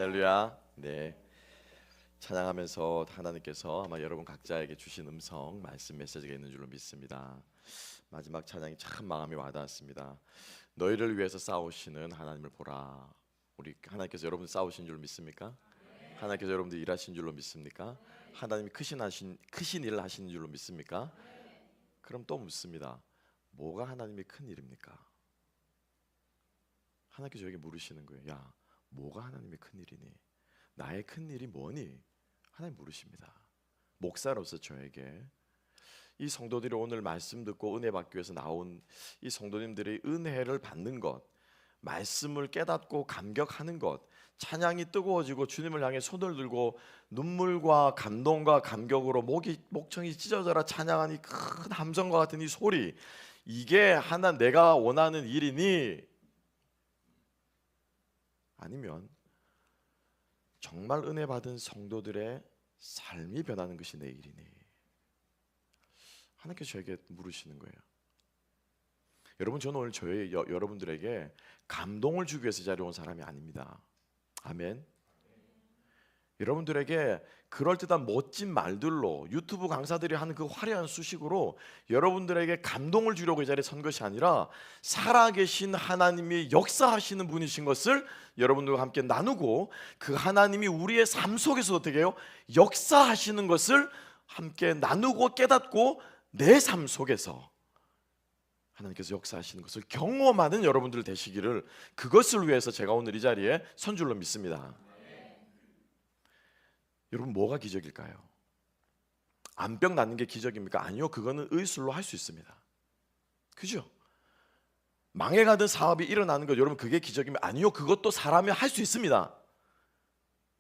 할렐루야. 네. 찬양하면서 하나님께서 아마 여러분 각자에게 주신 음성, 말씀, 메시지가 있는 줄로 믿습니다. 마지막 찬양이 참 마음이 와닿았습니다. 너희를 위해서 싸우시는 하나님을 보라. 우리 하나님께서 여러분 싸우신 줄 믿습니까? 하나님께서 여러분들 일하신 줄로 믿습니까? 하나님이 크신 일을 하시는 줄로 믿습니까? 그럼 또 묻습니다. 뭐가 하나님의 큰 일입니까? 하나님께서 저에게 물으시는 거예요. 야, 뭐가 하나님의 큰 일이니? 나의 큰 일이 뭐니? 하나님 물으십니다. 목사로서 저에게 이 성도들이 오늘 말씀 듣고 은혜 받기 위해서 나온 이 성도님들의 은혜를 받는 것, 말씀을 깨닫고 감격하는 것, 찬양이 뜨거워지고 주님을 향해 손을 들고 눈물과 감동과 감격으로 목청이 찢어져라 찬양하니 큰 함성과 같은 이 소리, 이게 하나 내가 원하는 일이니? 아니면 정말 은혜 받은 성도들의 삶이 변하는 것이 내 일이니? 하나님께서 저에게 물으시는 거예요. 여러분, 저는 오늘 여러분들에게 감동을 주기 위해서 이 자리에 온 사람이 아닙니다. 아멘. 여러분들에게 그럴듯한 멋진 말들로 유튜브 강사들이 하는 그 화려한 수식으로 여러분들에게 감동을 주려고 이 자리에 선 것이 아니라 살아계신 하나님이 역사하시는 분이신 것을 여러분들과 함께 나누고, 그 하나님이 우리의 삶 속에서 어떻게 해요? 역사하시는 것을 함께 나누고 깨닫고 내 삶 속에서 하나님께서 역사하시는 것을 경험하는 여러분들 되시기를, 그것을 위해서 제가 오늘 이 자리에 선 줄로 믿습니다. 여러분, 뭐가 기적일까요? 암병 낫는 게 기적입니까? 아니요, 그거는 의술로 할 수 있습니다. 그죠? 망해가던 사업이 일어나는 것, 여러분 그게 기적이면? 아니요, 그것도 사람이 할 수 있습니다.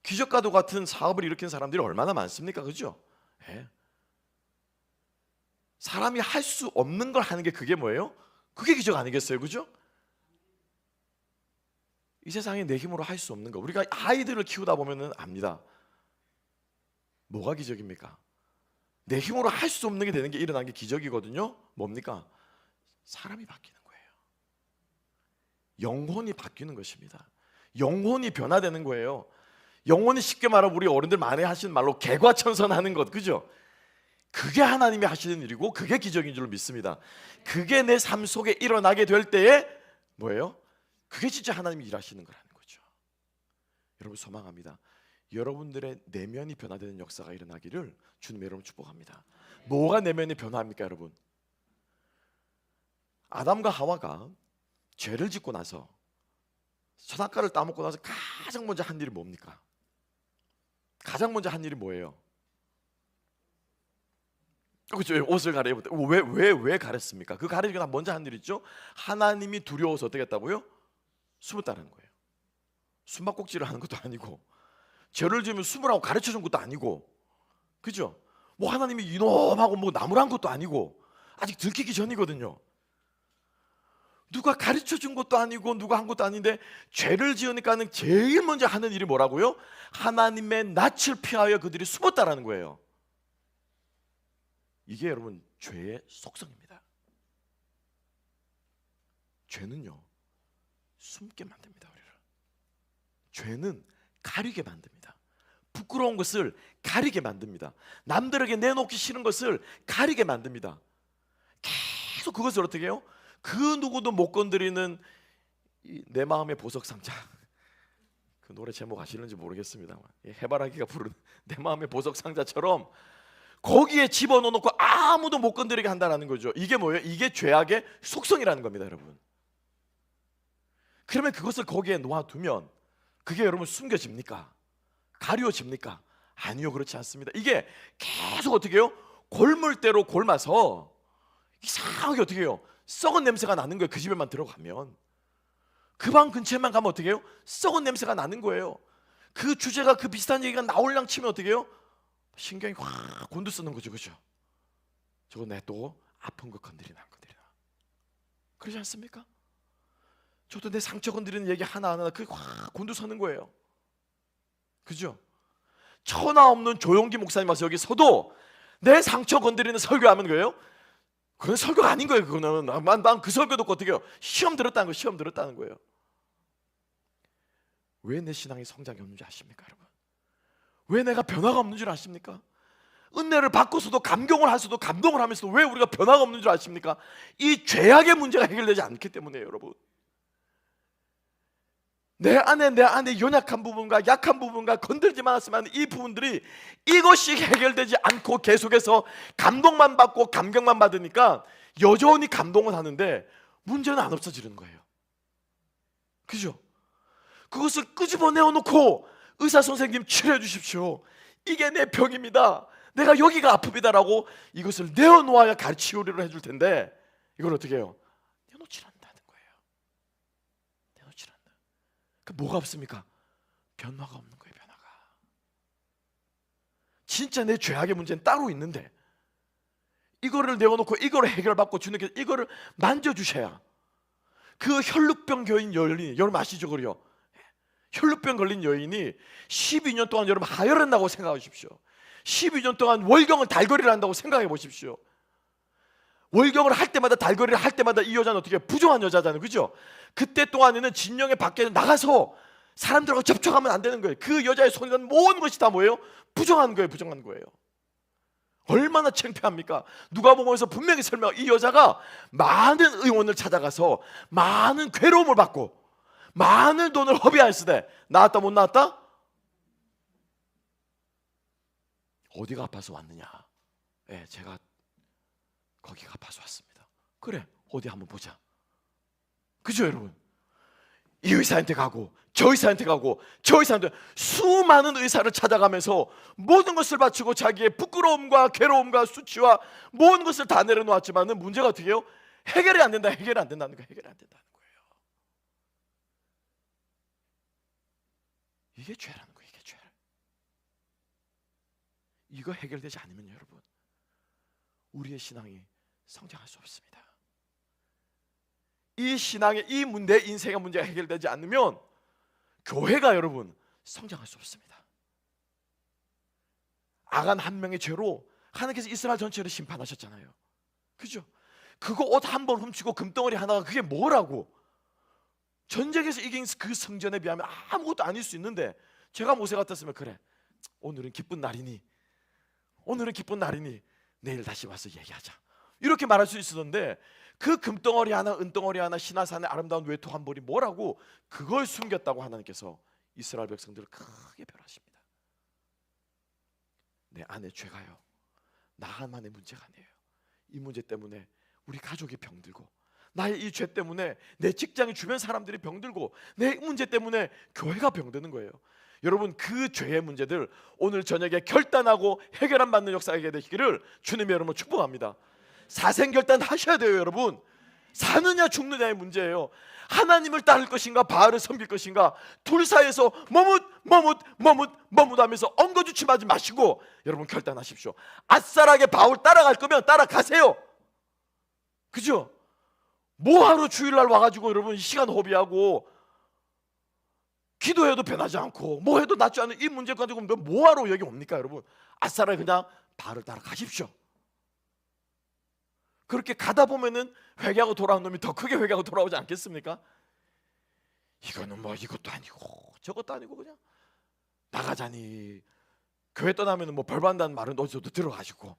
기적과도 같은 사업을 일으킨 사람들이 얼마나 많습니까? 그죠? 예. 사람이 할 수 없는 걸 하는 게 그게 뭐예요? 그게 기적 아니겠어요? 그죠? 이 세상에 내 힘으로 할 수 없는 거, 우리가 아이들을 키우다 보면 압니다. 뭐가 기적입니까? 내 힘으로 할 수 없는 게 되는 게 일어난 게 기적이거든요. 뭡니까? 사람이 바뀌는 거예요. 영혼이 바뀌는 것입니다. 영혼이 변화되는 거예요. 영혼이 쉽게 말하면 우리 어른들 많이 하시는 말로 개과천선하는 것, 그죠? 그게 하나님이 하시는 일이고 그게 기적인 줄 믿습니다. 그게 내 삶 속에 일어나게 될 때에 뭐예요? 그게 진짜 하나님이 일하시는 거라는 거죠. 여러분, 소망합니다. 여러분들의 내면이 변화되는 역사가 일어나기를 주님 여러분 축복합니다. 뭐가 내면이 변화합니까? 여러분, 아담과 하와가 죄를 짓고 나서, 선악과를 따먹고 나서 가장 먼저 한 일이 뭡니까? 가장 먼저 한 일이 뭐예요? 그렇죠. 옷을 가려입었다. 왜 가렸습니까? 그 가리고 나 먼저 한 일 있죠. 하나님이 두려워서 어떻게 했다고요? 숨었다는 거예요. 숨바꼭질을 하는 것도 아니고, 죄를 지으면 숨으라고 가르쳐 준 것도 아니고, 그죠? 뭐 하나님이 이놈하고 뭐 나무란 것도 아니고, 아직 들키기 전이거든요. 누가 가르쳐 준 것도 아니고 누가 한 것도 아닌데, 죄를 지으니까는 제일 먼저 하는 일이 뭐라고요? 하나님의 낯을 피하여 그들이 숨었다라는 거예요. 이게 여러분 죄의 속성입니다. 죄는요, 숨게 만듭니다. 우리를. 죄는 가리게 만듭니다. 부끄러운 것을 가리게 만듭니다. 남들에게 내놓기 싫은 것을 가리게 만듭니다. 계속 그것을 어떻게 해요? 그 누구도 못 건드리는 내 마음의 보석 상자, 그 노래 제목 아시는지 모르겠습니다만, 해바라기가 부르는 내 마음의 보석 상자처럼 거기에 집어넣어놓고 아무도 못 건드리게 한다는 거죠. 이게 뭐예요? 이게 죄악의 속성이라는 겁니다, 여러분. 그러면 그것을 거기에 놓아두면 그게 여러분 숨겨집니까? 가려집니까? 아니요, 그렇지 않습니다. 이게 계속 어떻게 해요? 골물대로 골마서 이상하게 어떻게 해요? 썩은 냄새가 나는 거예요. 그 집에만 들어가면, 그 방 근처에만 가면 어떻게 해요? 썩은 냄새가 나는 거예요. 그 주제가, 그 비슷한 얘기가 나올랑 치면 어떻게 해요? 신경이 확 곤두서는 거죠. 그죠? 저거 내 또 아픈 거 건드리나 안 건드리나, 그러지 않습니까? 저도 내 상처 건드리는 얘기 하나하나 그게 확 곤두서는 거예요. 그죠? 천하 없는 조용기 목사님 와서 여기 서도 내 상처 건드리는 설교하면 거예요? 그건 설교가 아닌 거예요. 그거는 난 그 설교 듣고 어떻게 해요? 시험 들었다는 거예요. 시험 들었다는 거예요. 왜 내 신앙이 성장이 없는 줄 아십니까, 여러분? 왜 내가 변화가 없는 줄 아십니까? 은혜를 받고서도 감격을 하면서도 감동을 하면서도 왜 우리가 변화가 없는 줄 아십니까? 이 죄악의 문제가 해결되지 않기 때문에요, 여러분. 내 안에 연약한 부분과 약한 부분과 건들지 않았으면 이 부분들이 이것이 해결되지 않고 계속해서 감동만 받고 감격만 받으니까 여전히 감동은 하는데 문제는 안 없어지는 거예요. 그죠? 그것을 끄집어내어 놓고 의사 선생님 치료해 주십시오. 이게 내 병입니다. 내가 여기가 아픕니다라고 이것을 내어놓아야 치료를 해줄 텐데 이걸 어떻게 해요? 내놓질 않는다는 거예요. 내놓질 않는다. 그 뭐가 없습니까? 변화가 없는 거예요. 변화가. 진짜 내 죄악의 문제는 따로 있는데 이거를 내어놓고 이거를 해결받고 주님께서 이거를 만져주셔야 그 혈루병 걸린 여인이, 여러분 아시죠? 그래요. 혈루병 걸린 여인이 12년 동안 여러분 하혈한다고 생각하십시오. 12년 동안 월경을 달거리를 한다고 생각해 보십시오. 월경을 할 때마다 달거리를 할 때마다 이 여자는 어떻게 부정한 여자잖아요. 그죠? 그때 동안에는 진영의 밖에 나가서 사람들하고 접촉하면 안 되는 거예요. 그 여자의 손에 는 모든 것이 다 뭐예요? 부정한 거예요. 부정한 거예요. 얼마나 창피합니까? 누가복음에서 분명히 이 여자가 많은 의원을 찾아가서 많은 괴로움을 받고 많은 돈을 허비하였으되 나았다 못 나았다? 어디가 아파서 왔느냐? 네, 제가 거기가 아파서 왔습니다. 그래, 어디 한번 보자. 그죠, 여러분? 이 의사한테 가고 저 의사한테 가고 저 의사한테 수많은 의사를 찾아가면서 모든 것을 바치고 자기의 부끄러움과 괴로움과 수치와 모든 것을 다 내려놓았지만은 문제가 어떻게 해요? 해결이 안 된다. 해결이 안 된다는 거예요. 해결이 안 된다는 거예요. 이게 죄라는 거예요. 이게 죄. 이거 해결되지 않으면 여러분 우리의 신앙이 성장할 수 없습니다. 이 신앙의 내 인생의 문제가 해결되지 않으면 교회가 여러분 성장할 수 없습니다. 아간 한 명의 죄로 하나님께서 이스라엘 전체를 심판하셨잖아요. 그죠? 그거 옷 한 번 훔치고 금덩어리 하나가 그게 뭐라고? 전쟁에서 이긴 그 성전에 비하면 아무것도 아닐 수 있는데 제가 모세 같았으면 그래, 오늘은 기쁜 날이니 내일 다시 와서 얘기하자 이렇게 말할 수 있었는데 그 금덩어리 하나 은덩어리 하나 시나산의 아름다운 외투 한 벌이 뭐라고 그걸 숨겼다고 하나님께서 이스라엘 백성들을 크게 벌하십니다. 내 안에 죄가요 나만의 문제가 아니에요. 이 문제 때문에 우리 가족이 병들고 나의 이 죄 때문에 내 직장의 주변 사람들이 병들고 내 문제 때문에 교회가 병드는 거예요. 여러분 그 죄의 문제들 오늘 저녁에 결단하고 해결 안 받는 역사가 되시기를 주님의 여러분 축복합니다. 사생결단 하셔야 돼요. 여러분 사느냐 죽느냐의 문제예요. 하나님을 따를 것인가 바알을 섬길 것인가 둘 사이에서 머뭇하면서 엉거주춤하지 마시고 여러분 결단하십시오. 아싸라게 바울 따라갈 거면 따라가세요. 그죠? 뭐하러 주일날 와가지고 여러분 시간 허비하고 기도해도 변하지 않고 뭐 해도 낫지 않은 이 문제 가지고 뭐하러 여기 옵니까? 여러분 아싸라게 그냥 바울을 따라가십시오. 그렇게 가다 보면은 회개하고 돌아온 놈이 더 크게 회개하고 돌아오지 않겠습니까? 이거는 뭐 이것도 아니고 저것도 아니고 그냥 나가자니 교회 떠나면은 뭐 벌 받는다는 말은 어디서도 들어가지고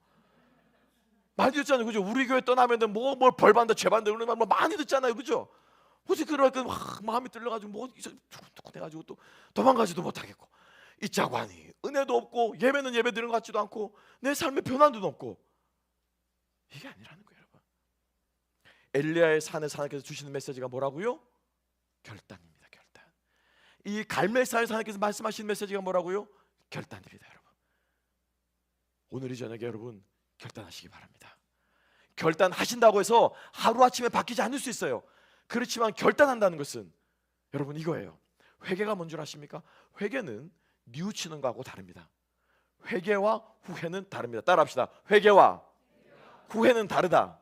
많이 듣잖아요. 그죠? 우리 교회 떠나면은 뭘 벌 받는다 죄 받는다 이런 말 뭐 많이 듣잖아요. 그죠? 어떻게 그러니까 마음이 들려가지고 뭐 두근두근 해가지고 또 도망가지도 못하겠고 있자고 하니 은혜도 없고 예배는 예배 드리는 것 같지도 않고 내 삶에 변화도 없고 이게 아니라는 거예요. 여러분 엘리야의 산에서 하나님께서 주시는 메시지가 뭐라고요? 결단입니다. 결단. 이 갈멜산에서 하나님께서 말씀하시는 메시지가 뭐라고요? 결단입니다. 여러분 오늘 이 저녁에 여러분 결단하시기 바랍니다. 결단하신다고 해서 하루아침에 바뀌지 않을 수 있어요. 그렇지만 결단한다는 것은 여러분 이거예요. 회개가 뭔 줄 아십니까? 회개는 뉘우치는 거하고 다릅니다. 회개와 후회는 다릅니다. 따라합시다. 회개와 후회는 다르다.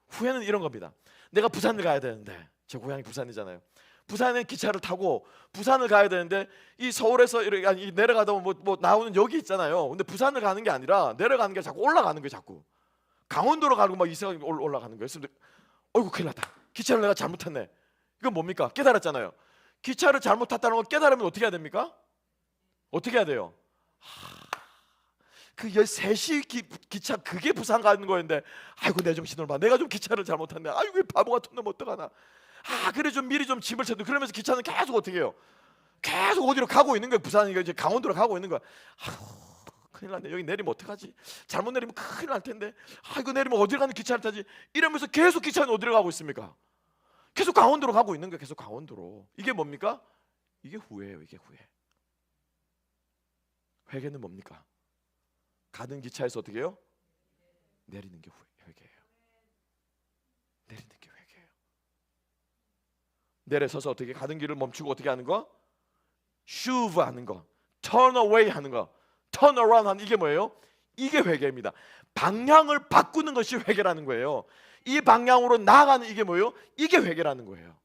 후회는 이런 겁니다. 내가 부산을 가야 되는데 제 고향이 부산이잖아요. 부산에 기차를 타고 부산을 가야 되는데 이 서울에서 이렇게 내려가다 보면 뭐 나오는 여기 있잖아요. 근데 부산을 가는 게 아니라 내려가는 게 자꾸 올라가는 거예요. 자꾸 강원도로 가고 막 이상하게 올라가는 거예요. 그래서 어이구 큰일 났다. 기차를 내가 잘못 탔네. 이건 뭡니까? 깨달았잖아요. 기차를 잘못 탔다는 걸 깨달으면 어떻게 해야 됩니까? 어떻게 해야 돼요? 그 13시 기차 그게 부산 가는 거였는데, 아이고 내 정신을 봐, 내가 좀 기차를 잘못 탔네, 아이고 이 바보 같은 놈 어떡하나, 그래 좀 미리 좀 짐을 쳐도. 그러면서 기차는 계속 어떻게 해요? 계속 어디로 가고 있는 거예요. 부산이가 이제 강원도로 가고 있는 거야. 큰일 났네, 여기 내리면 어떡하지, 잘못 내리면 큰일 날 텐데, 이거 내리면 어디로 가는 기차를 타지, 이러면서 계속 기차는 어디로 가고 있습니까? 계속 강원도로 가고 있는 거예요. 계속 강원도로. 이게 뭡니까? 이게 후회예요. 이게 후회. 회개는 뭡니까? 가는 기차에서 어떻게 해요? 내리는 게 회개예요. 내리는 게 회개예요. 내려서서 어떻게 가는 길을 멈추고 어떻게 하는 거? 슈브 하는 거, turn away 하는 거, turn around 하는, 이게 뭐예요? 이게 회개입니다. 방향을 바꾸는 것이 회개라는 거예요. 이 방향으로 나아가는, 이게 뭐예요? 이게 회개라는 거예요.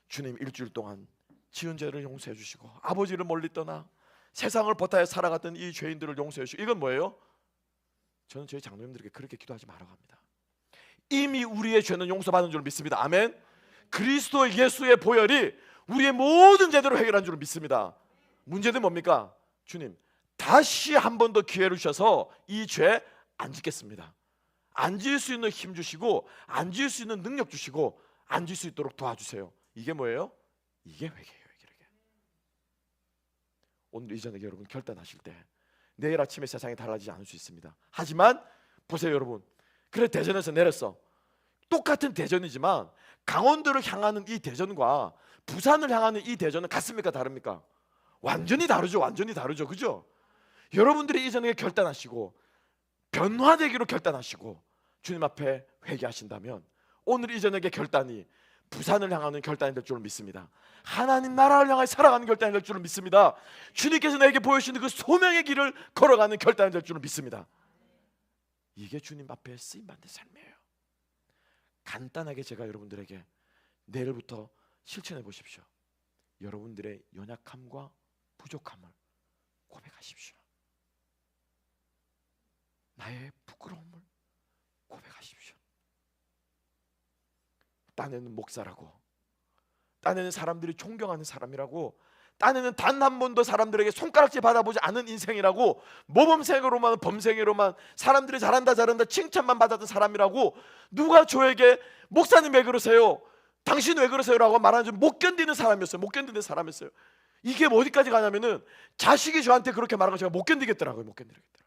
주님, 일주일 동안 지은 죄를 용서해 주시고 아버지를 멀리 떠나 세상을 버타여 살아갔던 이 죄인들을 용서해 주시고, 이건 뭐예요? 저는 저희 장로님들에게 그렇게 기도하지 말라고 합니다. 이미 우리의 죄는 용서받은 줄 믿습니다. 아멘. 그리스도 예수의 보혈이 우리의 모든 죄들을 해결한 줄 믿습니다. 문제는 뭡니까? 주님, 다시 한 번 더 기회를 주셔서 이 죄 안 짓겠습니다. 안 지을 수 있는 힘 주시고, 안 지을 수 있는 능력 주시고, 안 지을 수 있도록 도와주세요. 이게 뭐예요? 이게 회개예요. 회개. 오늘 이 저녁에 여러분 결단하실 때 내일 아침에 세상이 달라지지 않을 수 있습니다. 하지만 보세요 여러분, 그래 대전에서 내렸어. 똑같은 대전이지만 강원도를 향하는 이 대전과 부산을 향하는 이 대전은 같습니까? 다릅니까? 완전히 다르죠. 완전히 다르죠. 그죠? 여러분들이 이 저녁에 결단하시고 변화되기로 결단하시고 주님 앞에 회개하신다면 오늘 이 저녁의 결단이 부산을 향하는 결단이 될 줄 믿습니다. 하나님 나라를 향해 살아가는 결단이 될 줄 믿습니다. 주님께서 내게 보여주시는 그 소명의 길을 걸어가는 결단이 될 줄 믿습니다. 이게 주님 앞에 쓰임받는 삶이에요. 간단하게 제가 여러분들에게 내일부터 실천해 보십시오. 여러분들의 연약함과 부족함을 고백하십시오. 나의 부끄러움을 고백하십시오. 딴에는 목사라고, 딴에는 사람들이 존경하는 사람이라고, 딴에는 단 한 번도 사람들에게 손가락질 받아보지 않은 인생이라고, 모범생으로만 범생으로만 사람들이 잘한다 칭찬만 받았던 사람이라고, 누가 저에게 목사님 왜 그러세요? 당신 왜 그러세요? 라고 말하는 줄 못 견디는 사람이었어요. 못 견디는 사람이었어요. 이게 뭐 어디까지 가냐면은 자식이 저한테 그렇게 말하는 거 제가 못 견디겠더라고요. 못 견디겠더라고요.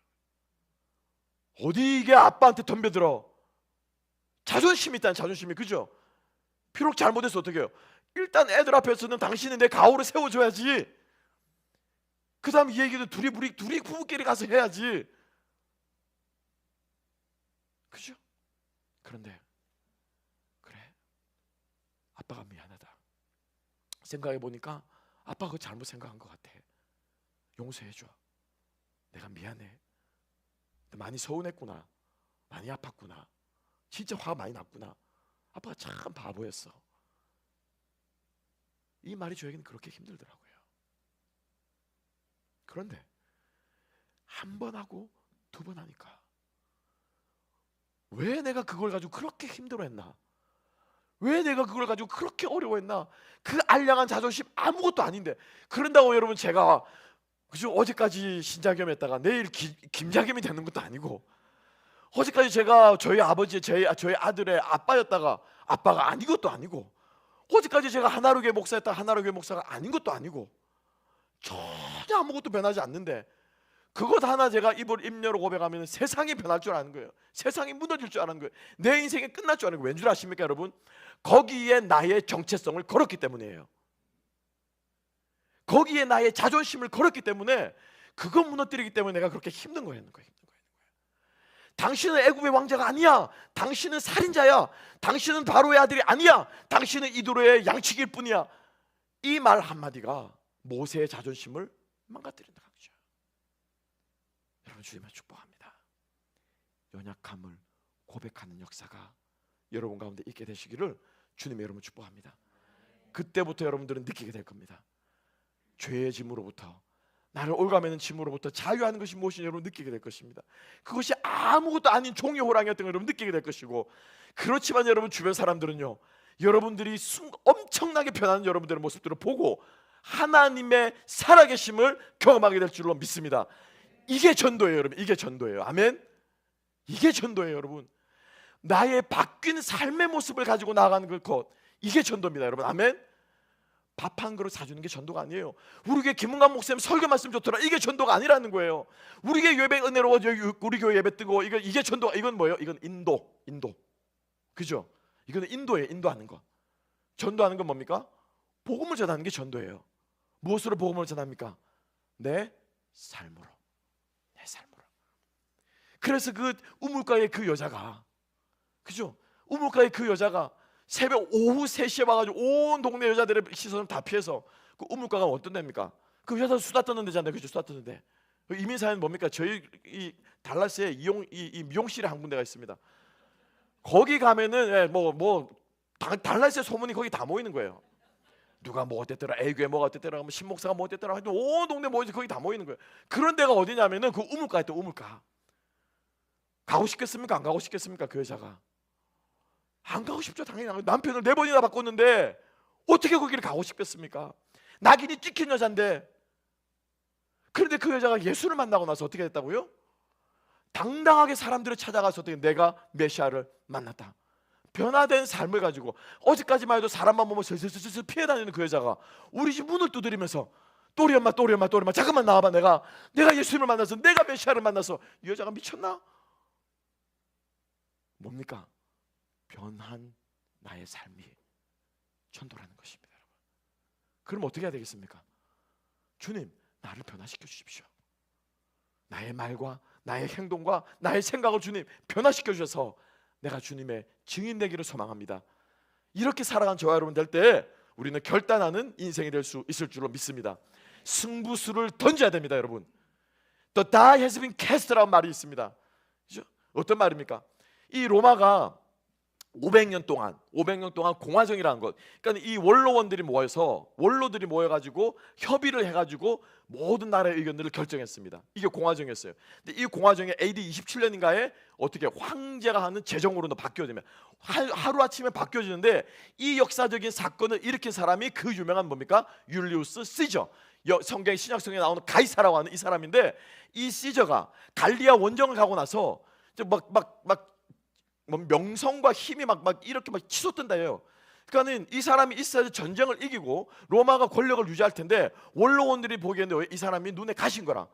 어디 이게 아빠한테 덤벼들어. 자존심이 있다는 자존심이, 그죠? 비록 잘못해서 어떻게 해요? 일단 애들 앞에서는 당신이 내 가오를 세워줘야지. 그 다음 이 얘기도 둘이 부부끼리 가서 해야지. 그죠? 그런데 그래, 아빠가 미안하다 생각해 보니까 아빠가 그 잘못 생각한 것 같아. 용서해줘. 내가 미안해. 많이 서운했구나. 많이 아팠구나. 진짜 화가 많이 났구나. 아빠가 참 바보였어. 이 말이 저에게는 그렇게 힘들더라고요. 그런데 한 번 하고 두 번 하니까 왜 내가 그걸 가지고 그렇게 힘들어했나? 왜 내가 그걸 가지고 그렇게 어려워했나? 그 알량한 자존심 아무것도 아닌데. 그런다고 여러분 제가 그죠? 어제까지 신자겸했다가 내일 김자겸이 되는 것도 아니고, 어제까지 제가 저희 아버지 저희 아들의 아빠였다가 아빠가 아닌 것도 아니고, 어제까지 제가 하나로교회 목사였다가 하나로교회 목사가 아닌 것도 아니고, 전혀 아무것도 변하지 않는데 그것 하나 제가 입을 입녀로 고백하면 세상이 변할 줄 아는 거예요. 세상이 무너질 줄 아는 거예요. 내 인생이 끝날 줄 아는 거예요. 왠 줄 아십니까 여러분? 거기에 나의 정체성을 걸었기 때문이에요. 거기에 나의 자존심을 걸었기 때문에, 그거 무너뜨리기 때문에 내가 그렇게 힘든 거예요. 당신은 애굽의 왕자가 아니야. 당신은 살인자야. 당신은 바로의 아들이 아니야. 당신은 이도로의 양치기일 뿐이야. 이 말 한마디가 모세의 자존심을 망가뜨린다. 여러분 주님을 축복합니다. 연약함을 고백하는 역사가 여러분 가운데 있게 되시기를 주님의 여러분 축복합니다. 그때부터 여러분들은 느끼게 될 겁니다. 죄의 짐으로부터, 나를 올가매는 짐으로부터 자유하는 것이 무엇인지 여러분 느끼게 될 것입니다. 그것이 아무것도 아닌 종이 호랑이였던 걸 여러분 느끼게 될 것이고, 그렇지만 여러분 주변 사람들은요, 여러분들이 엄청나게 변하는 여러분들의 모습들을 보고 하나님의 살아계심을 경험하게 될 줄로 믿습니다. 이게 전도예요, 여러분. 이게 전도예요. 아멘. 이게 전도예요, 여러분. 나의 바뀐 삶의 모습을 가지고 나아가는 것, 이게 전도입니다, 여러분. 아멘. 밥 한 그릇 사주는 게 전도가 아니에요. 우리 교회 김은강 목사님 설교 말씀 좋더라, 이게 전도가 아니라는 거예요. 우리 교회 예배 은혜로워, 우리 교회 예배 뜨고, 이게 전도. 이건 뭐예요? 이건 인도. 그죠? 이거는 인도예요. 인도하는 거. 전도하는 건 뭡니까? 복음을 전하는 게 전도예요. 무엇으로 복음을 전합니까? 내 삶으로. 내 삶으로. 그래서 그 우물가에 그 여자가, 그죠? 우물가에 그 여자가 새벽 오후 3시에 와가지고 온 동네 여자들의 시선을 다 피해서, 그 우물가가 어떤 데입니까? 그 여자 수다 떠는 데잖아요. 그죠? 수다 떠는 데. 이민사회는 뭡니까? 저희 이 달라스에 이 미용실에 한 군데가 있습니다. 거기 가면은 달라스의 소문이 거기 다 모이는 거예요. 누가 뭐 어땠더라, A교회 뭐가 어땠더라, 뭐 신목사가 뭐 어땠더라, 하여튼 온 동네 모여서 거기 다 모이는 거예요. 그런 데가 어디냐면은 그 우물가에 또 우물가. 가고 싶겠습니까? 안 가고 싶겠습니까? 그 여자가 안 가고 싶죠. 당연히. 남편을 4번이나 바꿨는데 어떻게 거기를 가고 싶겠습니까? 낙인이 찍힌 여잔데. 그런데 그 여자가 예수를 만나고 나서 어떻게 됐다고요? 당당하게 사람들을 찾아가서 어떻게 내가 메시아를 만났다. 변화된 삶을 가지고, 어제까지만 해도 사람만 보면 슬슬슬 피해 다니는 그 여자가 우리 집 문을 두드리면서 또리 엄마 잠깐만 나와봐. 내가 예수님을 만나서, 내가 메시아를 만나서. 이 여자가 미쳤나? 뭡니까? 변한 나의 삶이 전도라는 것입니다, 여러분. 그럼 어떻게 해야 되겠습니까? 주님, 나를 변화시켜 주십시오. 나의 말과 나의 행동과 나의 생각을 주님 변화시켜 주셔서 내가 주님의 증인 되기를 소망합니다. 이렇게 살아간 저와 여러분 될 때 우리는 결단하는 인생이 될 수 있을 줄로 믿습니다. 승부수를 던져야 됩니다, 여러분. The die has been cast라는 말이 있습니다. 그죠? 어떤 말입니까? 이 로마가 500년 동안 공화정이라는 것, 그러니까 이 원로들이 모여가지고 협의를 해가지고 모든 나라의 의견들을 결정했습니다. 이게 공화정이었어요. 근데 이 공화정이 AD 27년인가에 어떻게 황제가 하는 제정으로 바뀌어지면 하루아침에 바뀌어지는데, 이 역사적인 사건을 일으킨 사람이 그 유명한 뭡니까? 율리우스 시저. 성경 신약성경에 나오는 가이사라고 하는 이 사람인데, 이 시저가 갈리아 원정을 가고 나서 명성과 힘이 이렇게 치솟던다예요. 그러니까는 이 사람이 이스라엘 전쟁을 이기고 로마가 권력을 유지할 텐데, 원로원들이 보기에는 이 사람이 눈에 가신 거라.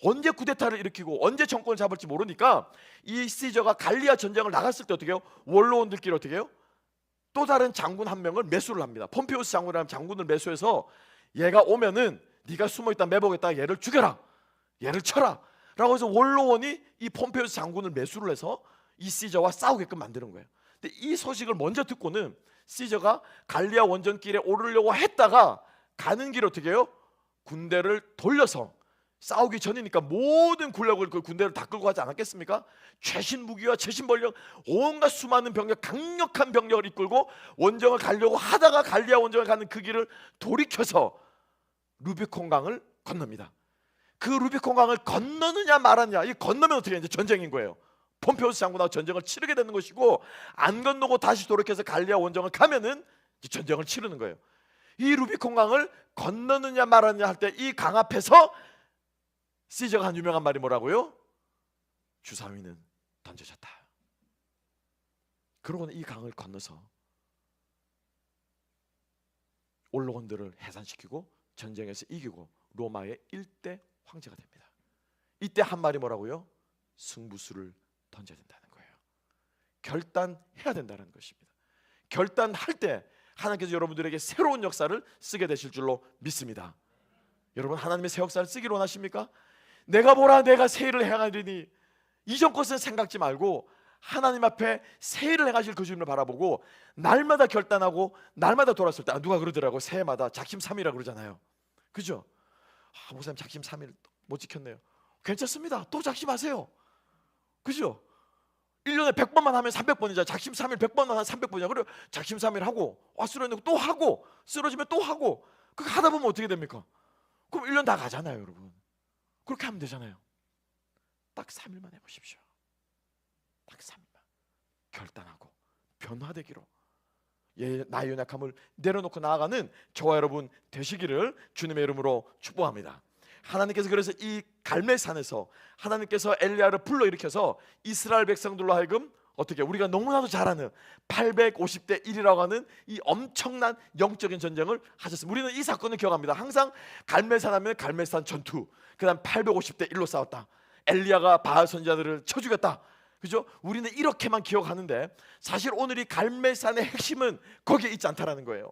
언제 쿠데타를 일으키고 언제 정권을 잡을지 모르니까 이 시저가 갈리아 전쟁을 나갔을 때 어떻게 해요? 원로원들끼리 어떻게 해요? 또 다른 장군 한 명을 매수를 합니다. 폼페우스 장군이라는 장군을 매수해서, 얘가 오면은 네가 숨어있다 매복했다 얘를 죽여라, 얘를 쳐라 라고 해서 원로원이 이 폼페우스 장군을 매수를 해서 이 시저와 싸우게끔 만드는 거예요. 근데 이 소식을 먼저 듣고는 시저가 갈리아 원정길에 오르려고 했다가 가는 길 어떻게 해요? 군대를 돌려서, 싸우기 전이니까 모든 군력을 그 군대를 다 끌고 가지 않았겠습니까? 최신 무기와 최신 병력, 온갖 수많은 병력, 강력한 병력을 이끌고 원정을 가려고 하다가 갈리아 원정을 가는 그 길을 돌이켜서 루비콘강을 건넙니다. 그 루비콘강을 건너느냐 말았냐, 이 건너면 어떻게 이제 전쟁인 거예요. 폼페우스 장군하고 전쟁을 치르게 되는 것이고, 안 건너고 다시 돌이켜서 갈리아 원정을 가면은 전쟁을 치르는 거예요. 이 루비콘강을 건너느냐 말았냐 할 때 이 강 앞에서 시저가 한 유명한 말이 뭐라고요? 주사위는 던져졌다. 그러고는 이 강을 건너서 원로원들을 해산시키고 전쟁에서 이기고 로마의 1대 황제가 됩니다. 이때 한 말이 뭐라고요? 승부수를 던져야 된다는 거예요. 결단해야 된다는 것입니다. 결단할 때 하나님께서 여러분들에게 새로운 역사를 쓰게 되실 줄로 믿습니다. 여러분, 하나님의 새 역사를 쓰기를 원하십니까? 내가 보라, 내가 새 일을 행하리니. 이전 것은 생각지 말고 하나님 앞에 새 일을 행하실 그 주님을 바라보고 날마다 결단하고 날마다 돌았을 때, 누가 그러더라고, 새해마다 작심삼일이라고 그러잖아요. 그죠? 목사님 작심삼일 못 지켰네요. 괜찮습니다. 또 작심하세요. 그죠? 1년에 100번만 하면 300번이잖아. 작심삼일 100번만 하면 300번이야. 그래 작심삼일 하고 쓰러지면 또 하고, 쓰러지면 또 하고, 그렇게 하다 보면 어떻게 됩니까? 그럼 1년 다 가잖아요, 여러분. 그렇게 하면 되잖아요. 딱 3일만 해보십시오. 딱 3일만 결단하고 변화되기로. 나의 연약함을 내려놓고 나아가는 저와 여러분 되시기를 주님의 이름으로 축복합니다. 하나님께서 그래서 이 갈멜산에서 하나님께서 엘리야를 불러일으켜서 이스라엘 백성들로 하여금 어떻게 우리가 너무나도 잘 아는 850대 1이라고 하는 이 엄청난 영적인 전쟁을 하셨습니다. 우리는 이 사건을 기억합니다. 항상 갈멜산 하면 갈멜산 전투, 그 다음 850대 1로 싸웠다, 엘리야가 바알 선지자들을 쳐 죽였다, 그죠? 우리는 이렇게만 기억하는데 사실 오늘 이 갈멜산의 핵심은 거기에 있지 않다라는 거예요.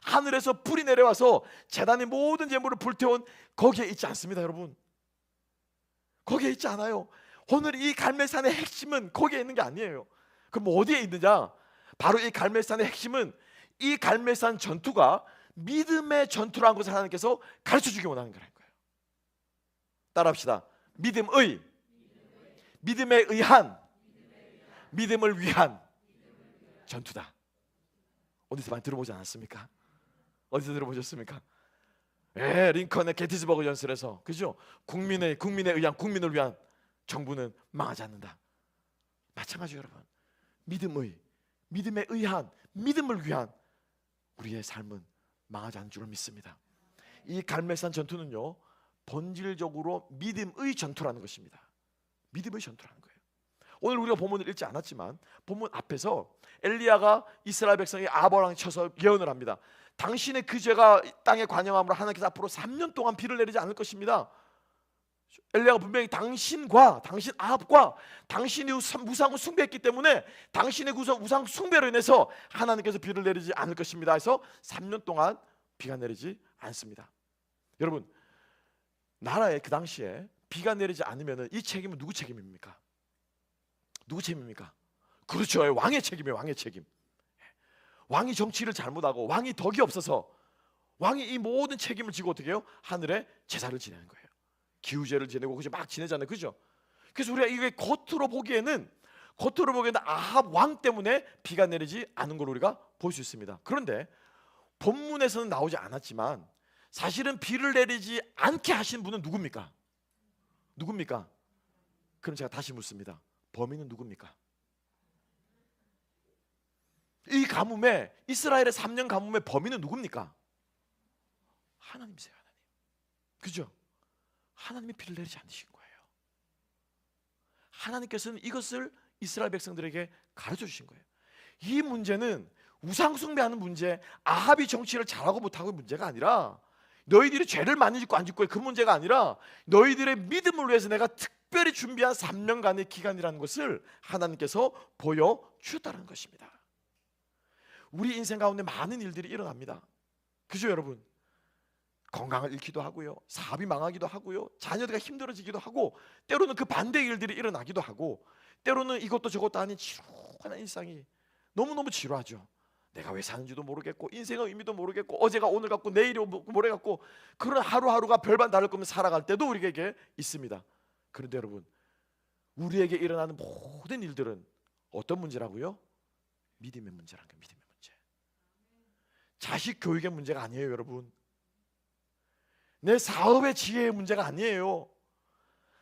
하늘에서 불이 내려와서 제단의 모든 제물을 불태운 거기에 있지 않습니다, 여러분. 거기에 있지 않아요. 오늘 이 갈멜산의 핵심은 거기에 있는 게 아니에요. 그럼 어디에 있느냐? 바로 이 갈멜산의 핵심은 이 갈멜산 전투가 믿음의 전투라는 것을 하나님께서 가르쳐주기 원하는 거라는 거예요. 따라합시다. 믿음의, 믿음에 의한, 믿음을 위한 전투다. 어디서 많이 들어보지 않았습니까? 어디서 들어보셨습니까? 링컨의 게티스버그 연설에서, 그죠? 국민에 의한, 국민을 위한 정부는 망하지 않는다. 마찬가지로 여러분, 믿음의, 믿음에 의한, 믿음을 위한 우리의 삶은 망하지 않는 줄을 믿습니다. 이 갈멜산 전투는요, 본질적으로 믿음의 전투라는 것입니다. 믿음의 전투라는 거예요. 오늘 우리가 본문을 읽지 않았지만 본문 앞에서 엘리야가 이스라엘 백성이 아합왕을 쳐서 예언을 합니다. 당신의 그 죄가 땅에 관영함으로 하나님께서 앞으로 3년 동안 비를 내리지 않을 것입니다. 엘리야가 분명히 당신과 당신 아합과 당신이 우상을 숭배했기 때문에 당신의 우상 숭배로 인해서 하나님께서 비를 내리지 않을 것입니다. 해서 3년 동안 비가 내리지 않습니다. 여러분, 나라에 그 당시에 비가 내리지 않으면 이 책임은 누구 책임입니까? 누구 책임입니까? 그렇죠, 왕의 책임이에요. 왕의 책임. 왕이 정치를 잘못하고 왕이 덕이 없어서 왕이 이 모든 책임을 지고 어떻게 해요? 하늘에 제사를 지내는 거예요. 기후제를 지내고 그죠, 막 지내잖아요, 그죠? 그래서 우리가 이게 겉으로 보기에는 아합 왕 때문에 비가 내리지 않은 걸 우리가 볼 수 있습니다. 그런데 본문에서는 나오지 않았지만 사실은 비를 내리지 않게 하신 분은 누굽니까? 누굽니까? 그럼 제가 다시 묻습니다. 범인은 누굽니까? 이 가뭄에, 이스라엘의 3년 가뭄의 범인은 누굽니까? 하나님이세요. 하나님. 그죠? 하나님이 비를 내리지 않으신 거예요. 하나님께서는 이것을 이스라엘 백성들에게 가르쳐 주신 거예요. 이 문제는 우상 숭배하는 문제, 아합이 정치를 잘하고 못하고의 문제가 아니라, 너희들이 죄를 많이 짓고 안 짓고의 그 문제가 아니라, 너희들의 믿음을 위해서 내가 특별히 준비한 3년간의 기간이라는 것을 하나님께서 보여주셨다는 것입니다. 우리 인생 가운데 많은 일들이 일어납니다. 그죠, 여러분? 건강을 잃기도 하고요, 사업이 망하기도 하고요, 자녀들과 힘들어지기도 하고, 때로는 그 반대의 일들이 일어나기도 하고, 때로는 이것도 저것도 아닌 지루한 일상이 너무너무 지루하죠. 내가 왜 사는지도 모르겠고, 인생의 의미도 모르겠고, 어제가 오늘 같고 내일이 모레 같고, 그런 하루하루가 별반 다를 거면 살아갈 때도 우리에게 있습니다. 그런데 여러분, 우리에게 일어나는 모든 일들은 어떤 문제라고요? 믿음의 문제라는 거예요. 믿음의 문제. 자식 교육의 문제가 아니에요, 여러분. 내 사업의 지혜의 문제가 아니에요.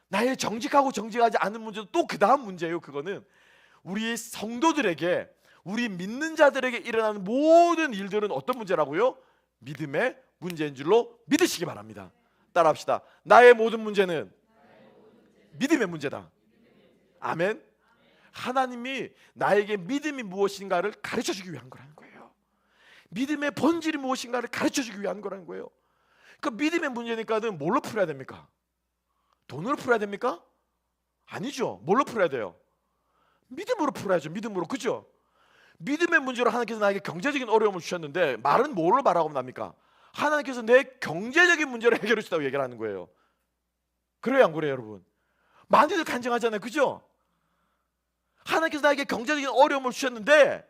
나의 정직하고 정직하지 않은 문제도 또 그 다음 문제예요. 그거는 우리 성도들에게, 우리 믿는 자들에게 일어나는 모든 일들은 어떤 문제라고요? 믿음의 문제인 줄로 믿으시기 바랍니다. 따라합시다. 나의 모든 문제는 믿음의 문제다. 아멘. 하나님이 나에게 믿음이 무엇인가를 가르쳐주기 위한 거라는 거예요. 믿음의 본질이 무엇인가를 가르쳐주기 위한 거라는 거예요. 그 믿음의 문제니까는 뭘로 풀어야 됩니까? 돈으로 풀어야 됩니까? 아니죠. 뭘로 풀어야 돼요? 믿음으로 풀어야죠. 믿음으로. 그죠? 믿음의 문제로 하나님께서 나에게 경제적인 어려움을 주셨는데 말은 뭘로 말하고 납니까? 하나님께서 내 경제적인 문제를 해결해 주다고 얘기를 하는 거예요. 그래요, 안 그래요, 여러분? 많이들 간증하잖아요. 그죠? 하나님께서 나에게 경제적인 어려움을 주셨는데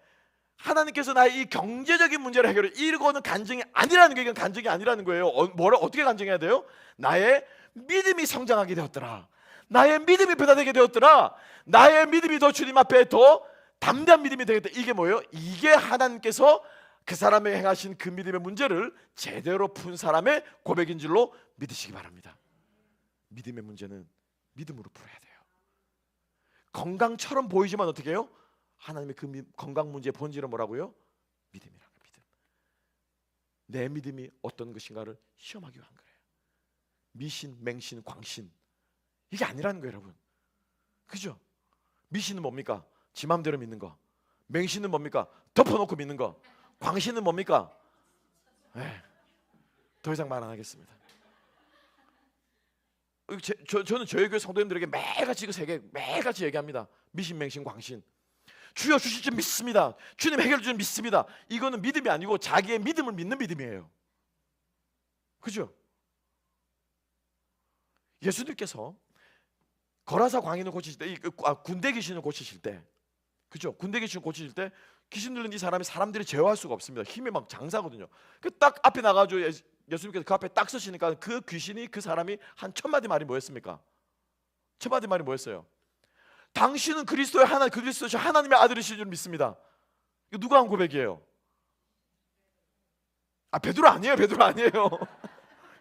하나님께서 나의 이 경제적인 문제를 해결해. 이거는 간증이 아니라는 거예요. 이건 간증이 아니라는 거예요. 어떻게 간증해야 돼요? 나의 믿음이 성장하게 되었더라. 나의 믿음이 배달되게 되었더라. 나의 믿음이 더 주님 앞에 더 담대한 믿음이 되겠다. 이게 뭐예요? 이게 하나님께서 그 사람에게 행하신 그 믿음의 문제를 제대로 푼 사람의 고백인 줄로 믿으시기 바랍니다. 믿음의 문제는 믿음으로 풀어야 돼요. 건강처럼 보이지만 어떻게 해요? 하나님의 그 건강 문제의 본질은 뭐라고요? 믿음이란 거예요. 믿음. 내 믿음이 어떤 것인가를 시험하기 위한 거예요. 미신, 맹신, 광신 이게 아니라는 거예요, 여러분. 그죠? 미신은 뭡니까? 지 마음대로 믿는 거. 맹신은 뭡니까? 덮어놓고 믿는 거. 광신은 뭡니까? 더 이상 말 안 하겠습니다. 저는 저희 교회 성도님들에게 매일같이 그 세 개 매일같이 얘기합니다. 미신, 맹신, 광신. 주여 주실 줄 믿습니다. 주님 해결 줄 믿습니다. 이거는 믿음이 아니고 자기의 믿음을 믿는 믿음이에요. 그죠? 예수님께서 거라사 광인을 고치실 때, 군대 귀신을 고치실 때, 그죠? 군대 귀신을 고치실 때 귀신 들린 이 사람이 사람들이 제어할 수가 없습니다. 힘이 막 장사거든요. 그 딱 앞에 나가지고 예수님께서 그 앞에 딱 서시니까 그 귀신이 그 사람이 한 1000마디 말이 뭐였습니까? 1000마디 말이 뭐였어요? 당신은 그리스도의 하나님의 아들이신 줄 믿습니다. 이거 누가 한 고백이에요? 베드로 아니에요. 베드로 아니에요.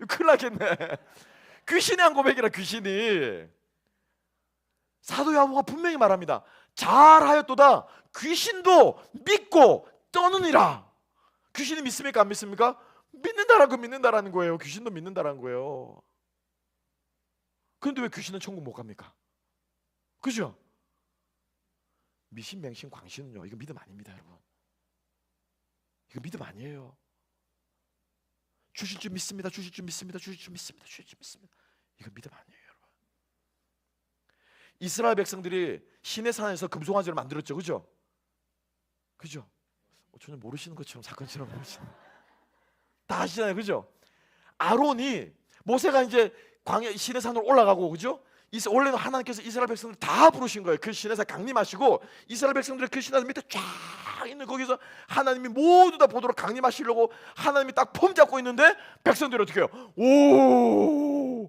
큰일 나겠네. 귀신이 한 고백이라. 귀신이. 사도 야고보가 분명히 말합니다. 잘하였도다. 귀신도 믿고 떠느니라. 귀신이 믿습니까? 안 믿습니까? 믿는다라는 거예요. 귀신도 믿는다라는 거예요. 그런데 왜 귀신은 천국 못 갑니까? 그죠? 미신, 맹신, 광신은요, 이거 믿음 아닙니다, 여러분. 이거 믿음 아니에요. 주실 줄 믿습니다. 주실 줄 믿습니다. 주실 줄 믿습니다. 주실 줄 믿습니다. 이거 믿음 아니에요, 여러분. 이스라엘 백성들이 시내산에서 금송아지를 만들었죠, 그죠? 그죠? 전혀 모르시는 것처럼 사건처럼 모르시는. 다 아시잖아요, 그죠? 아론이 모세가 이제 광야 시내산으로 올라가고, 그죠? 원래는 하나님께서 이스라엘 백성들 다 부르신 거예요. 그 시내산 강림하시고 이스라엘 백성들이 그 시내산 밑에 쫙 있는 거기서 하나님이 모두 다 보도록 강림하시려고 하나님이 딱 폼 잡고 있는데 백성들이 어떻게 해요? 오!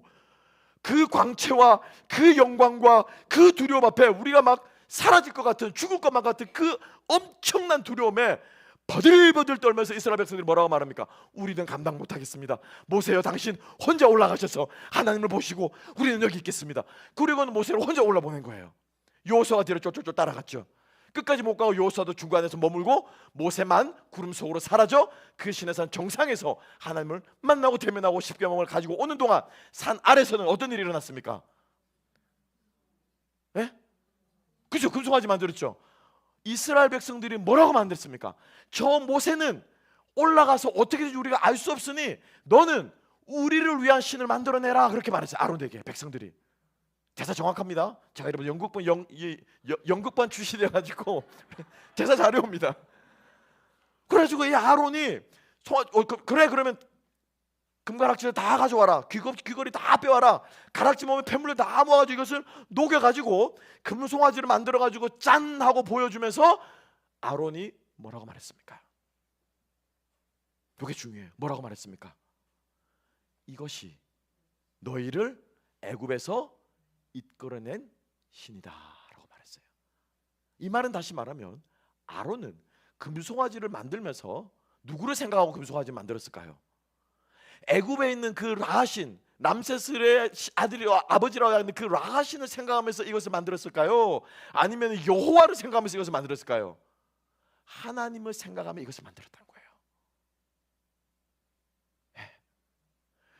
그 광채와 그 영광과 그 두려움 앞에 우리가 막 사라질 것 같은, 죽을 것만 같은 그 엄청난 두려움에 버들버들 떨면서 이스라엘 백성들이 뭐라고 말합니까? 우리는 감당 못하겠습니다. 모세여, 당신 혼자 올라가셔서 하나님을 보시고 우리는 여기 있겠습니다. 그리고는 모세를 혼자 올라보낸 거예요. 여호수아가 뒤를 쫄쫄쫄 따라갔죠. 끝까지 못 가고 여호수아도 중간에서 머물고 모세만 구름 속으로 사라져 그 시내산 정상에서 하나님을 만나고 대면하고 십계명을 가지고 오는 동안 산 아래서는 어떤 일이 일어났습니까? 예? 그죠? 금송아지 만들었죠. 이스라엘 백성들이 뭐라고 만들었습니까? 저 모세는 올라가서 어떻게든지 우리가 알 수 없으니 너는 우리를 위한 신을 만들어내라, 그렇게 말했어요. 아론에게 백성들이. 대사 정확합니다. 제가 여러분 연극반 출신이어가지고 대사 잘 외웁니다. 그래가지고 이 아론이 그래 그러면 금가락지를 다 가져와라, 귀걸이 다 빼와라, 가락지 몸에 폐물을 다 모아가지고 이것을 녹여가지고 금송아지를 만들어가지고 짠 하고 보여주면서 아론이 뭐라고 말했습니까? 이게 중요해요. 뭐라고 말했습니까? 이것이 너희를 애굽에서 이끌어낸 신이다 라고 말했어요. 이 말은 다시 말하면 아론은 금송아지를 만들면서 누구를 생각하고 금송아지를 만들었을까요? 애굽에 있는 그 라하신, 람세스의 아들이와 아버지라고 하는 그 라하신을 생각하면서 이것을 만들었을까요? 아니면 여호와를 생각하면서 이것을 만들었을까요? 하나님을 생각하며 이것을 만들었다는 거예요.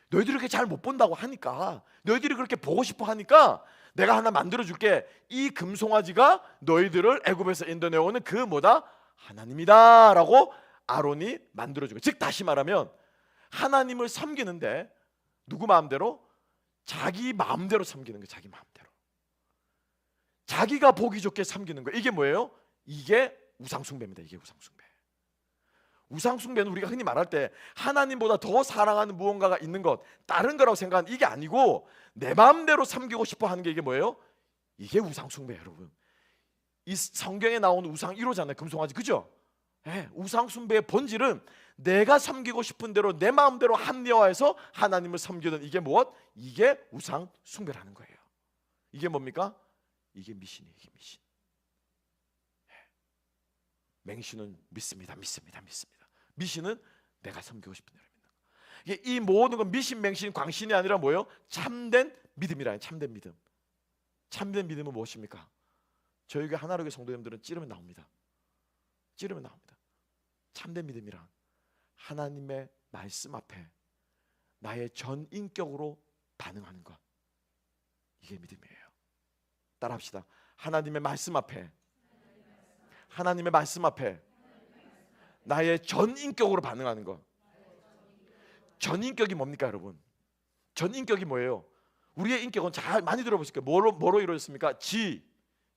너희들이 그렇게 잘 못 본다고 하니까, 너희들이 그렇게 보고 싶어 하니까 내가 하나 만들어줄게. 이 금송아지가 너희들을 애굽에서 인도내오는 그 뭐다? 하나님이다 라고 아론이 만들어주고, 즉 다시 말하면 하나님을 섬기는데 누구 마음대로? 자기 마음대로 섬기는 거예요. 자기 마음대로. 자기가 보기 좋게 섬기는 거예요. 이게 뭐예요? 이게 우상숭배입니다. 이게 우상숭배. 우상숭배는 우리가 흔히 말할 때 하나님보다 더 사랑하는 무언가가 있는 것, 다른 거라고 생각하는 이게 아니고 내 마음대로 섬기고 싶어 하는 게 이게 뭐예요? 이게 우상숭배예요, 여러분. 이 성경에 나오는 우상 1호잖아요. 금송아지, 그죠? 우상숭배의 본질은 내가 섬기고 싶은 대로 내 마음대로 합리화해서 하나님을 섬기는, 이게 무엇? 이게 우상숭배라는 거예요. 이게 뭡니까? 이게 미신이에요. 이게 미신. 맹신은 믿습니다. 미신은 내가 섬기고 싶은 대로 믿는 거. 이 모든 건 미신, 맹신, 광신이 아니라 뭐예요? 참된 믿음이라. 참된 믿음. 참된 믿음은 무엇입니까? 저희 교회 하나로교회 성도님들은 찌르면 나옵니다. 찌르면 나옵니다. 참된 믿음이란 하나님의 말씀 앞에 나의 전 인격으로 반응하는 것, 이게 믿음이에요. 따라합시다. 하나님의 말씀 앞에, 하나님의 말씀 앞에 나의 전 인격으로 반응하는 것. 전 인격이 뭡니까 여러분? 전 인격이 뭐예요? 우리의 인격은 잘 많이 들어보실게요. 뭐로 이루어졌습니까? 지,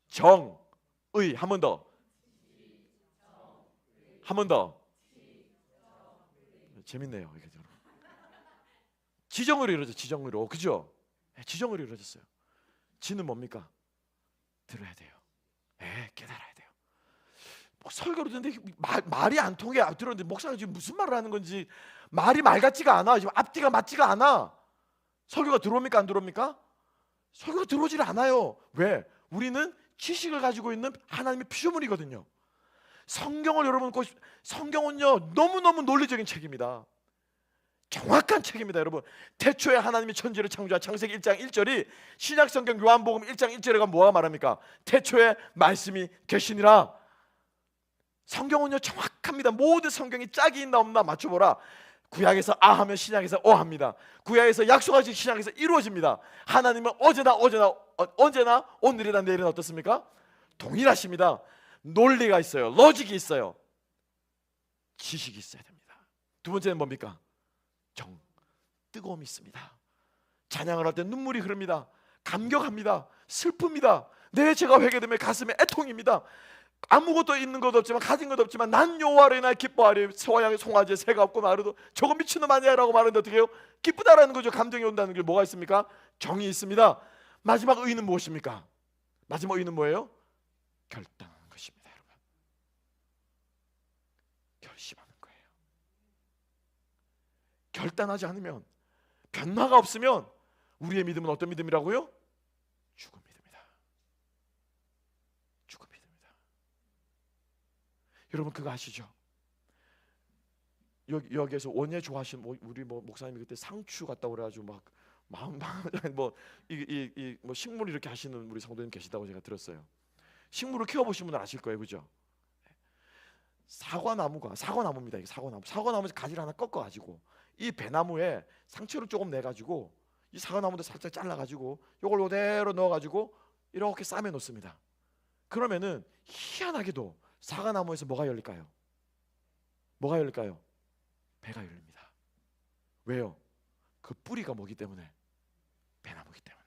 정, 의. 한 번 더. 한 번 더. 재밌네요. 이게 지정으로 이루어져. 지정으로. 그죠? 지정으로 이루어졌어요. 지는 뭡니까? 들어야 돼요. 깨달아야 돼요. 뭐 설교를 듣는데 말이 안 통해. 들었는데 목사가 지금 무슨 말을 하는 건지 말이 말 같지가 않아. 지금 앞뒤가 맞지가 않아. 설교가 들어옵니까? 안 들어옵니까? 설교가 들어오질 않아요. 왜? 우리는 지식을 가지고 있는 하나님의 피조물이거든요. 성경을 여러분, 성경은요 너무너무 논리적인 책입니다. 정확한 책입니다. 여러분, 태초에 하나님이 천지를 창조한 창세기 1장 1절이 신약성경 요한복음 1장 1절에 뭐가 말합니까? 태초에 말씀이 계시니라. 성경은요 정확합니다. 모든 성경이 짝이 있나 없나 맞춰보라. 구약에서 아 하면 신약에서 어 합니다. 구약에서 약속하신 신약에서 이루어집니다. 하나님은 언제나 오늘이나 내일이나 어떻습니까? 동일하십니다. 논리가 있어요. 로직이 있어요. 지식이 있어야 됩니다. 두 번째는 뭡니까? 정, 뜨거움이 있습니다. 찬양을 할 때 눈물이 흐릅니다. 감격합니다. 슬픕니다. 내 죄가 회개되면 가슴에 애통입니다. 아무것도 있는 것 없지만, 가진 것 없지만 난 여호와로 인하여 기뻐하리. 소양의 송아지에 새가 없고 마르도 저거 미친놈 아니야 라고 말하는데 어떻게 해요? 기쁘다라는 거죠. 감정이 온다는 게 뭐가 있습니까? 정이 있습니다. 마지막 의는 무엇입니까? 마지막 의는 뭐예요? 결단하는 것입니다. 여러분, 결심하는 거예요. 결단하지 않으면, 변화가 없으면 우리의 믿음은 어떤 믿음이라고요? 죽은 믿음이다. 죽은 믿음이다. 여러분 그거 아시죠? 여기에서 원예 좋아하시는 우리 목사님이 그때 상추 갔다 그래가지고 막 마음 뭐 식물 이렇게 하시는 우리 성도님 계시다고 제가 들었어요. 식물을 키워보신 분은 아실 거예요, 그죠? 사과나무입니다. 이게 사과나무 가지를 하나 꺾어가지고 이 배나무에 상처를 조금 내가지고 이 사과나무도 살짝 잘라가지고 이걸 그대로 넣어가지고 이렇게 싸매 놓습니다. 그러면은 희한하게도 사과나무에서 뭐가 열릴까요? 뭐가 열릴까요? 배가 열립니다. 왜요? 그 뿌리가 뭐기 때문에? 배나무기 때문에.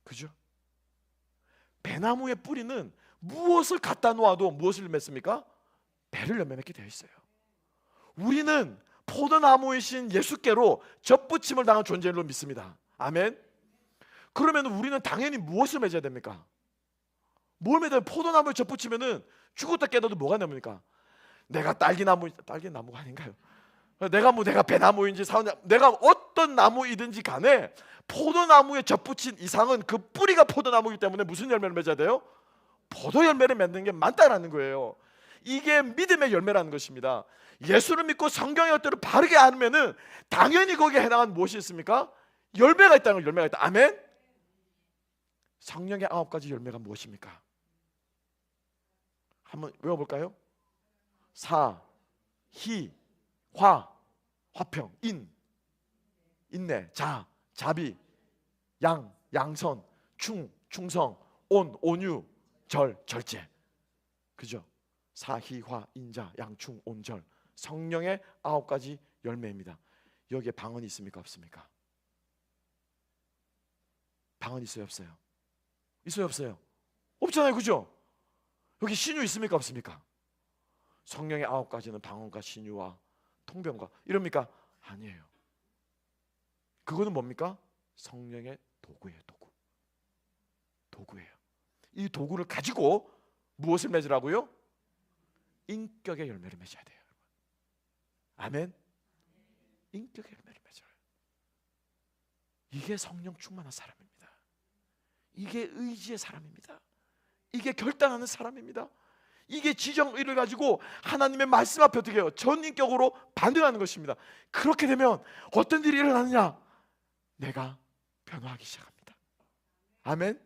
그죠? 배나무의 뿌리는 무엇을 갖다 놓아도 무엇을 맺습니까? 배를 열매 맺게 되어 있어요. 우리는 포도나무이신 예수께로 접붙임을 당한 존재로 믿습니다. 아멘. 그러면 우리는 당연히 무엇을 맺어야 됩니까? 뭘 맺어야? 포도나무에 접붙이면은 죽었다 깨어도 뭐가 됩니까? 내가 딸기나무가 아닌가요? 내가 배나무인지 내가 어떤 나무이든지 간에 포도나무에 접붙인 이상은 그 뿌리가 포도나무이기 때문에 무슨 열매를 맺어야 돼요? 포도 열매를 맺는 게 맞다라는 거예요. 이게 믿음의 열매라는 것입니다. 예수를 믿고 성경의 것들을 바르게 알면은 당연히 거기에 해당하는 무엇이 있습니까? 열매가 있다는 거, 열매가 있다. 아멘. 성령의 9가지 열매가 무엇입니까? 한번 외워볼까요? 사, 희, 화, 화평, 인내, 자비, 양선, 충성, 온유, 절제. 그죠? 사희화, 인자, 양충, 온절. 성령의 9가지 열매입니다. 여기에 방언이 있습니까? 없습니까? 방언 있어요? 없어요? 있어요? 없어요? 없잖아요. 그죠? 여기 신유 있습니까? 없습니까? 성령의 9가지는 방언과 신유와 통변과 이럽니까? 아니에요. 그거는 뭡니까? 성령의 도구예요. 도구예요. 이 도구를 가지고 무엇을 맺으라고요? 인격의 열매를 맺어야 돼요. 아멘. 인격의 열매를 맺어요. 이게 성령 충만한 사람입니다. 이게 의지의 사람입니다. 이게 결단하는 사람입니다. 이게 지정의를 가지고 하나님의 말씀 앞에 어떻게 해요? 전인격으로 반응하는 것입니다. 그렇게 되면 어떤 일이 일어나느냐? 내가 변화하기 시작합니다. 아멘.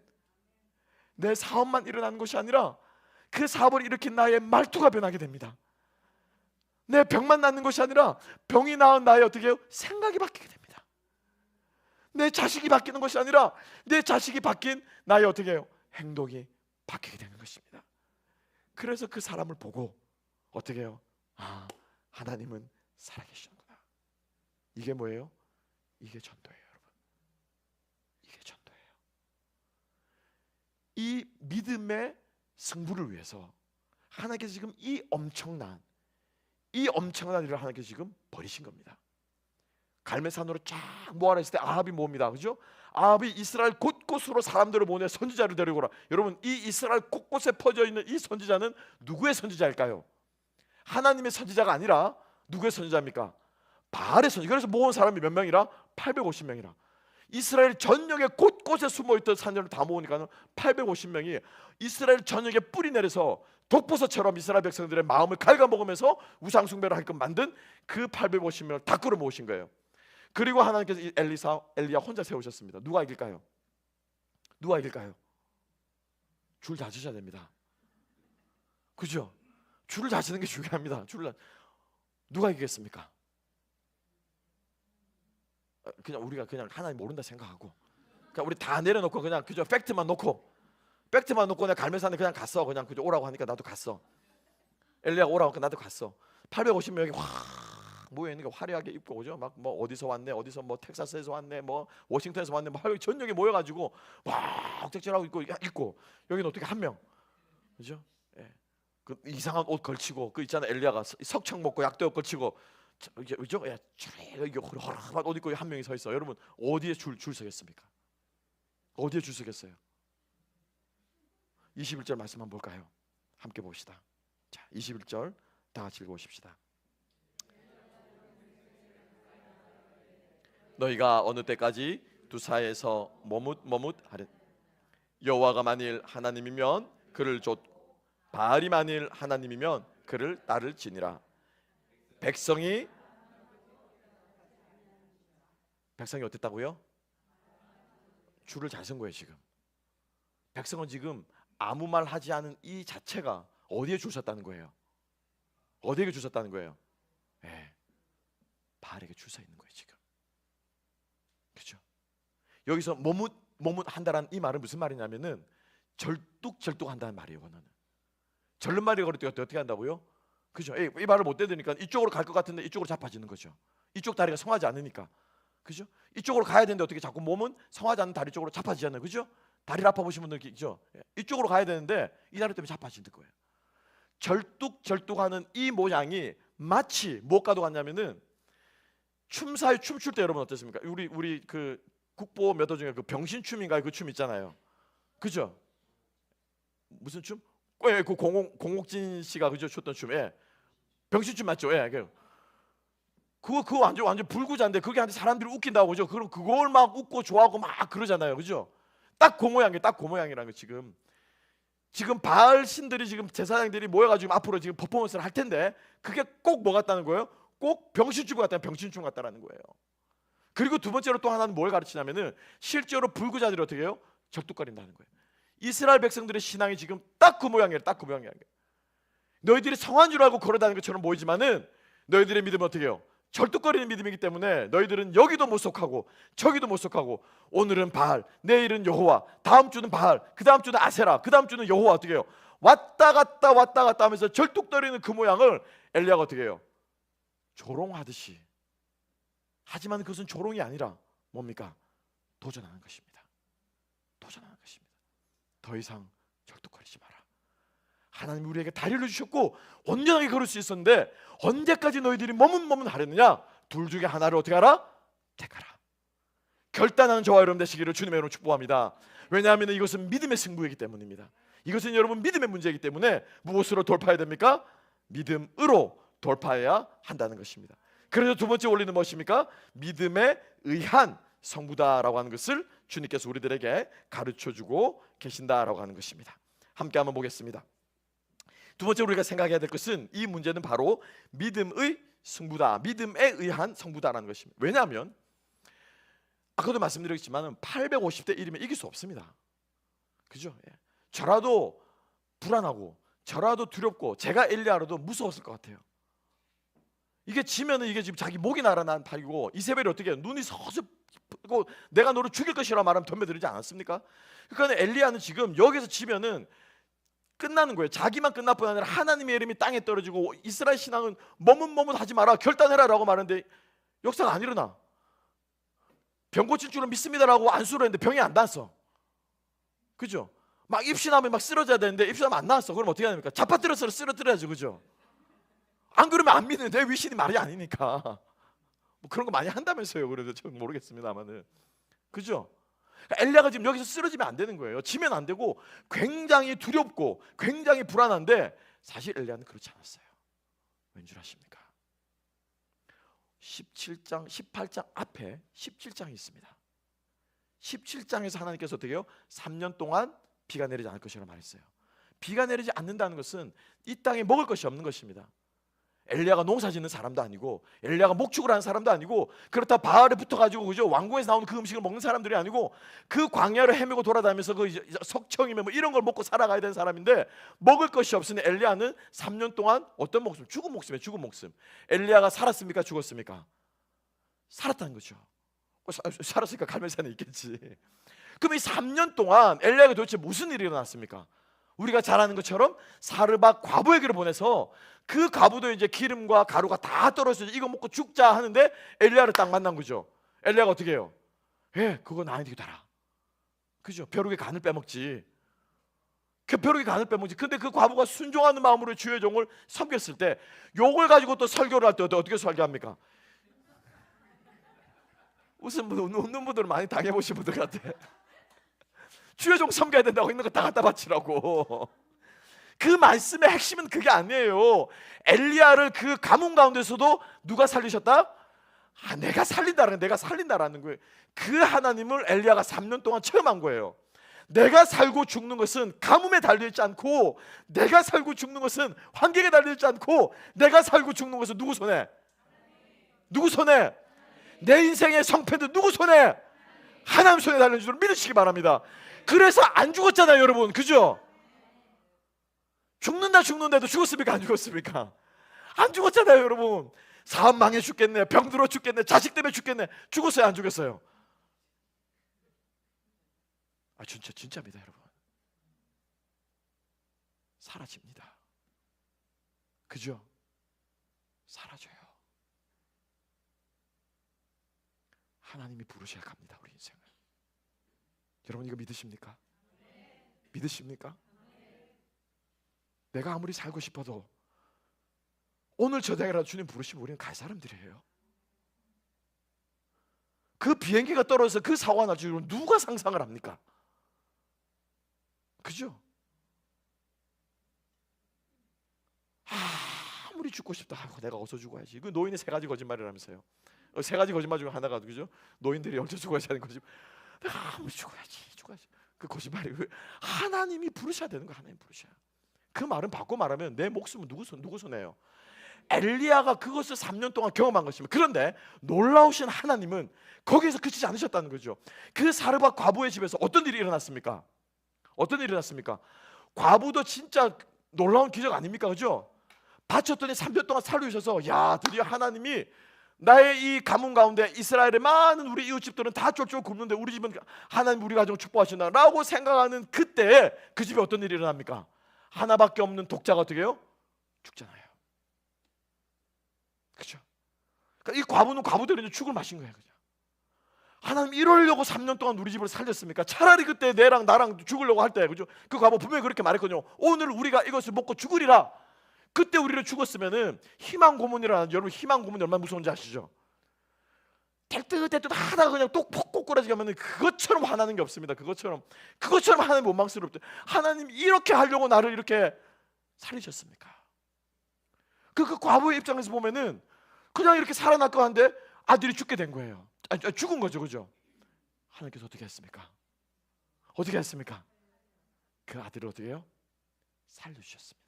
내 사업만 일어나는 것이 아니라 그 사업을 일으킨 나의 말투가 변하게 됩니다. 내 병만 낫는 것이 아니라 병이 나은 나의 어떻게 해요? 생각이 바뀌게 됩니다. 내 자식이 바뀌는 것이 아니라 내 자식이 바뀐 나의 어떻게 해요? 행동이 바뀌게 되는 것입니다. 그래서 그 사람을 보고 어떻게 해요? 아, 하나님은 살아계시는구나. 이게 뭐예요? 이게 전도예요, 여러분. 이게 전도예요. 이 믿음의 승부를 위해서 하나님께서 지금 이 엄청난 일을 하나님께서 지금 벌이신 겁니다. 갈멜산으로 쫙 모아라 했을 때 아합이 뭡니다, 그죠? 아합이 이스라엘 곳곳으로 사람들을 보내 선지자를 데리고 오라. 여러분, 이 이스라엘 곳곳에 퍼져 있는 이 선지자는 누구의 선지자일까요? 하나님의 선지자가 아니라 누구의 선지자입니까? 바알의 선지자. 그래서 모은 사람이 몇 명이라? 850명이라. 이스라엘 전역에 곳곳에 숨어있던 사람들을 다 모으니까 850명이 이스라엘 전역에 뿌리 내려서 독버섯처럼 이스라엘 백성들의 마음을 갉아먹으면서 우상숭배를 하게끔 만든 그 850명을 다 끌어모으신 거예요. 그리고 하나님께서 엘리야 혼자 세우셨습니다. 누가 이길까요? 누가 이길까요? 줄 잘 서셔야 됩니다. 그죠? 줄을 잘 서는 게 중요합니다. 누가 이기겠습니까? 그냥 우리가 그냥 하나님 모른다 생각하고 그냥 우리 다 내려놓고 그냥 그저 팩트만 놓고 내가 갈멜산에 그냥 갔어. 그냥 그저 오라고 하니까 나도 갔어. 엘리야가 오라고 하니까 나도 갔어. 850명이 확 모여 있는 게 화려하게 입고 오죠. 막 뭐 어디서 왔네, 어디서 뭐 텍사스에서 왔네, 뭐 워싱턴에서 왔네, 뭐 전역에 모여가지고 막 억색질하고 있고 여기는 어떻게 한 명, 그죠? 예. 그 이상한 옷 걸치고 그 있잖아, 엘리야가 석청 먹고 약도 걸치고 그죠? 예, 이게 허락한 옷 입고 한 명이 서 있어. 여러분 어디에 줄 서겠습니까? 어디에 줄 서겠어요? 21절 말씀 한번 볼까요? 함께 봅시다. 자, 21절 다 같이 읽어보십시다. 너희가 어느 때까지 두 사이에서 머뭇하려 여호와가 만일 하나님이면 그를 좇고 바알이 만일 하나님이면 그를 따를지니라. 백성이 어땠다고요? 줄을 잘 쓴 거예요. 지금 백성은 지금 아무 말 하지 않은 이 자체가 어디에 줄 섰다는 거예요? 어디에 줄 섰다는 거예요? 네, 바알에게 줄 서 있는 거예요 지금. 그렇죠? 여기서 머뭇한다라는 이 말은 무슨 말이냐면은 절뚝한다는 말이에요. 이거는 절름말이 걸을 때 어떻게 한다고요? 그죠? 이 말을 못 대드니까 이쪽으로 갈 것 같은데 이쪽으로 자빠지는 거죠. 이쪽 다리가 성하지 않으니까. 그죠? 이쪽으로 가야 되는데 어떻게 자꾸 몸은 성하지 않는 다리 쪽으로 자빠지잖아요. 그죠? 다리를 아파 보신 분들 있죠? 이쪽으로 가야 되는데 이 다리 때문에 자빠지는 거예요. 절뚝하는 이 모양이 마치 무엇과도 같냐면은 춤사위 춤출 때 여러분 어떻습니까? 우리 그 국보 몇 호 중에 그 병신춤인가요? 그 춤 있잖아요. 그죠? 무슨 춤? 그 공옥진 씨가 그죠 췄던 춤. 예. 병신춤 맞죠? 예. 그거 완전 불구자인데 그게 한테 사람들이 웃긴다고 그죠? 그럼 그걸 막 웃고 좋아하고 막 그러잖아요. 그죠? 딱 그 모양이라는 거 지금 바알 신들이 지금 제사장들이 모여가지고 앞으로 지금 퍼포먼스를 할 텐데 그게 꼭 뭐 같다는 거예요? 꼭 병신춤 같다라는 거예요. 그리고 두 번째로 또 하나는 뭘 가르치냐면은 실제로 불구자들이 어떻게 해요? 절뚝거린다는 거예요. 이스라엘 백성들의 신앙이 지금 딱 그 모양이에요. 너희들이 성한 줄 알고 걸어다니는 것처럼 보이지만은 너희들의 믿음은 어떻게 해요? 절뚝거리는 믿음이기 때문에 너희들은 여기도 못 속하고 저기도 못 속하고 오늘은 바알, 내일은 여호와, 다음 주는 바알, 그 다음 주는 아세라, 그 다음 주는 여호와. 어떻게 해요? 왔다 갔다 하면서 절뚝거리는 그 모양을 엘리야가 어떻게 해요? 조롱하듯이. 하지만 그것은 조롱이 아니라 뭡니까? 도전하는 것입니다. 더 이상 절뚝거리지 마라. 하나님 우리에게 다리를 주셨고 온전하게 걸을 수 있었는데 언제까지 너희들이 머뭇하려느냐? 둘 중에 하나를 어떻게 하라? 택하라. 결단하는 저와 여러분 되시기를 주님의 이름으로 축복합니다. 왜냐하면 이것은 믿음의 승부이기 때문입니다. 이것은 여러분 믿음의 문제이기 때문에 무엇으로 돌파해야 됩니까? 믿음으로 돌파해야 한다는 것입니다. 그래서 두 번째 원리는 무엇입니까? 믿음에 의한 성부다라고 하는 것을 주님께서 우리들에게 가르쳐주고 계신다라고 하는 것입니다. 함께 한번 보겠습니다. 두 번째 우리가 생각해야 될 것은 이 문제는 바로 믿음의 승부다, 믿음에 의한 성부다라는 것입니다. 왜냐하면 아까도 말씀드렸지만 850대 1이면 이길 수 없습니다. 그죠? 저라도 불안하고 저라도 두렵고 제가 엘리야라도 무서웠을 것 같아요. 이게 지면은 이게 지금 자기 목이 날아난 판이고 이세벨이 어떻게 해요? 눈이 서습고 내가 너를 죽일 것이라 말하면 덤벼들지 않았습니까? 그러니까 엘리야는 지금 여기서 지면은 끝나는 거예요. 자기만 끝날 뿐 아니라 하나님의 이름이 땅에 떨어지고 이스라엘 신앙은 머뭇머뭇하지 마라, 결단해라라고 말하는데 역사가 안 일어나. 병 고칠 줄은 믿습니다라고 안수를 했는데 병이 안 났어. 그죠? 막 입신하면 막 쓰러져야 되는데 입신하면 안 나왔어. 그럼 어떻게 해야 됩니까? 잡아들어서 쓰러뜨려야죠. 그죠? 안 그러면 안 믿는데 위신이 말이 아니니까. 뭐 그런 거 많이 한다면서요. 그래도 저는 모르겠습니다만은. 그죠? 엘리야가 지금 여기서 쓰러지면 안 되는 거예요. 지면 안 되고 굉장히 두렵고 굉장히 불안한데 사실 엘리야는 그렇지 않았어요. 왠 줄 아십니까? 17장, 18장 앞에 17장이 있습니다. 17장에서 하나님께서 어떻게 해요? 3년 동안 비가 내리지 않을 것이라고 말했어요. 비가 내리지 않는다는 것은 이 땅에 먹을 것이 없는 것입니다. 엘리야가 농사 짓는 사람도 아니고 엘리야가 목축을 하는 사람도 아니고 그렇다 바알에 붙어가지고 그죠? 왕궁에서 나오는 그 음식을 먹는 사람들이 아니고 그 광야를 헤매고 돌아다니면서 그 석청이면 뭐 이런 걸 먹고 살아가야 되는 사람인데 먹을 것이 없으니 엘리야는 3년 동안 어떤 목숨? 죽은 목숨이에요. 죽은 목숨. 엘리야가 살았습니까? 죽었습니까? 살았다는 거죠. 살았으니까 갈멜산에 있겠지. 그럼 이 3년 동안 엘리야가 도대체 무슨 일이 일어났습니까? 우리가 잘 아는 것처럼 사르밧 과부에게로 보내서 그 과부도 이제 기름과 가루가 다 떨어져서 이거 먹고 죽자 하는데 엘리야를 딱 만난 거죠. 엘리야가 어떻게 해요? 그거 나한테 달아. 그죠? 벼룩의 간을 빼먹지. 그 벼룩의 간을 빼먹지. 근데 그 과부가 순종하는 마음으로 주의 종을 섬겼을 때 요걸 가지고 또 설교를 할 때 어떻게 설교합니까? 웃는 분들은 많이 당해보신 분들 같아. 주의 종 섬겨야 된다고 있는 거 다 갖다 바치라고. 그 말씀의 핵심은 그게 아니에요. 엘리야를 그 가뭄 가운데서도 누가 살리셨다? 내가 살린다라는 거예요. 그 하나님을 엘리야가 3년 동안 체험한 거예요. 내가 살고 죽는 것은 가뭄에 달려있지 않고, 내가 살고 죽는 것은 환경에 달려있지 않고, 내가 살고 죽는 것은 누구 손에? 누구 손에? 내 인생의 성패도 누구 손에? 하나님 손에 달린 줄 믿으시기 바랍니다. 그래서 안 죽었잖아요, 여러분. 그죠? 죽는데도 죽었습니까? 안 죽었습니까? 안 죽었잖아요, 여러분. 사업 망해 죽겠네, 병 들어 죽겠네, 자식 때문에 죽겠네. 죽었어요, 안 죽었어요? 진짜입니다, 여러분. 사라집니다. 그죠? 사라져요. 하나님이 부르셔야 갑니다, 우리 인생을. 여러분 이거 믿으십니까? 믿으십니까? 내가 아무리 살고 싶어도 오늘 저녁이라도 주님 부르시면 우리는 갈 사람들이에요. 그 비행기가 떨어져서 그 사고가 날 줄은 누가 상상을 합니까? 그죠? 아무리 죽고 싶다 하고 내가 어서 죽어야지. 그 노인의 세 가지 거짓말이라면서요. 세 가지 거짓말 중에 하나가 그죠? 노인들이 언제 죽어야지 하는 거짓말. 내가 아무리 죽어야지. 그 거짓말이 하나님이 부르셔야 되는 거. 하나님 부르셔야. 그 말은 바꿔 말하면 내 목숨은 누구 손에요? 엘리야가 그것을 3년 동안 경험한 것입니다. 그런데 놀라우신 하나님은 거기에서 그치지 않으셨다는 거죠. 그 사르밧 과부의 집에서 어떤 일이 일어났습니까? 어떤 일이 일어났습니까? 과부도 진짜 놀라운 기적 아닙니까? 그죠? 바쳤더니 3년 동안 살려주셔서 야, 드디어 하나님이 나의 이 가문 가운데 이스라엘의 많은 우리 이웃집들은 다 쫄쫄 굶는데 우리 집은 하나님 우리 가정을 축복하신다 라고 생각하는 그때에 그 집에 어떤 일이 일어납니까? 하나밖에 없는 독자가 어떻게 해요? 죽잖아요. 그렇죠? 그러니까 이 과부는 과부대로 죽을 마신 거예요. 그죠? 하나님 이러려고 3년 동안 우리 집을 살렸습니까? 차라리 그때 내랑 나랑 죽으려고 할 때, 그죠? 그 과부 분명히 그렇게 말했거든요. 오늘 우리가 이것을 먹고 죽으리라. 그때 우리를 죽었으면은 희망 고문이라는, 여러분 희망 고문이 얼마나 무서운지 아시죠? 대뜻 하다가 그냥 똑폭 꼬꾸라지게 하면 그것처럼 화나는 게 없습니다. 그것처럼 하나님 원망스럽대. 하나님 이렇게 하려고 나를 이렇게 살리셨습니까? 그 과부의 입장에서 보면은 그냥 이렇게 살아날 거 한데 아들이 죽게 된 거예요. 죽은 거죠, 그죠? 하나님께서 어떻게 했습니까? 어떻게 했습니까? 그 아들을 어떻게 해요? 살려주셨습니다.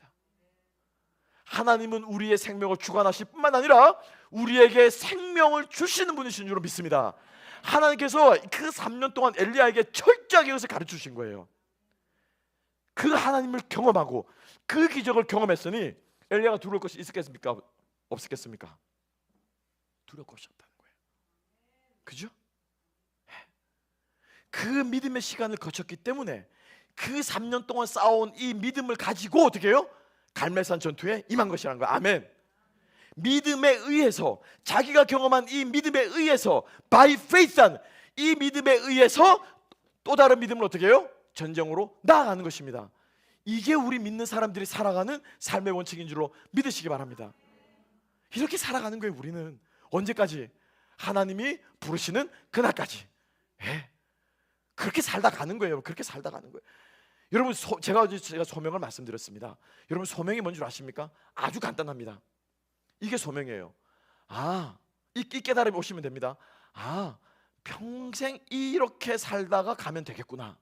하나님은 우리의 생명을 주관하실 뿐만 아니라 우리에게 생명을 주시는 분이신 줄 믿습니다. 하나님께서 그 3년 동안 엘리야에게 철저하게 이것을 가르쳐 주신 거예요. 그 하나님을 경험하고 그 기적을 경험했으니 엘리야가 두려울 것이 있었겠습니까? 없었겠습니까? 두려울 것이 없다는 거예요. 그죠? 그 믿음의 시간을 거쳤기 때문에 그 3년 동안 쌓아온 이 믿음을 가지고 어떻게 해요? 갈멜산 전투에 임한 것이라는 거예요. 아멘. 믿음에 의해서, 자기가 경험한 이 믿음에 의해서, by faith한 이 믿음에 의해서 또 다른 믿음을 어떻게 해요? 전쟁으로 나아가는 것입니다. 이게 우리 믿는 사람들이 살아가는 삶의 원칙인 줄로 믿으시기 바랍니다. 이렇게 살아가는 거예요. 우리는 언제까지? 하나님이 부르시는 그날까지. 그렇게 살다 가는 거예요. 그렇게 살다 가는 거예요. 여러분, 제가 소명을 말씀드렸습니다. 여러분, 소명이 뭔 줄 아십니까? 아주 간단합니다. 이게 소명이에요. 이 깨달음이 오시면 됩니다. 평생 이렇게 살다가 가면 되겠구나.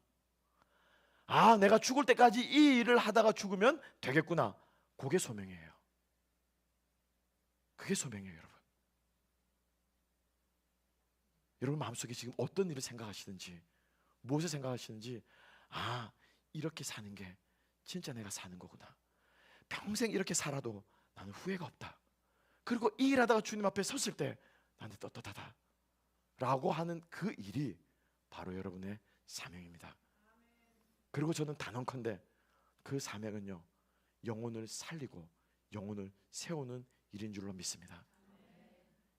내가 죽을 때까지 이 일을 하다가 죽으면 되겠구나. 그게 소명이에요. 그게 소명이에요, 여러분. 여러분 마음속에 지금 어떤 일을 생각하시는지, 무엇을 생각하시는지, 이렇게 사는 게 진짜 내가 사는 거구나. 평생 이렇게 살아도 나는 후회가 없다. 그리고 이 일하다가 주님 앞에 섰을 때 나는 떳떳하다 라고 하는 그 일이 바로 여러분의 사명입니다. 그리고 저는 단언컨대 그 사명은요, 영혼을 살리고 영혼을 세우는 일인 줄로 믿습니다.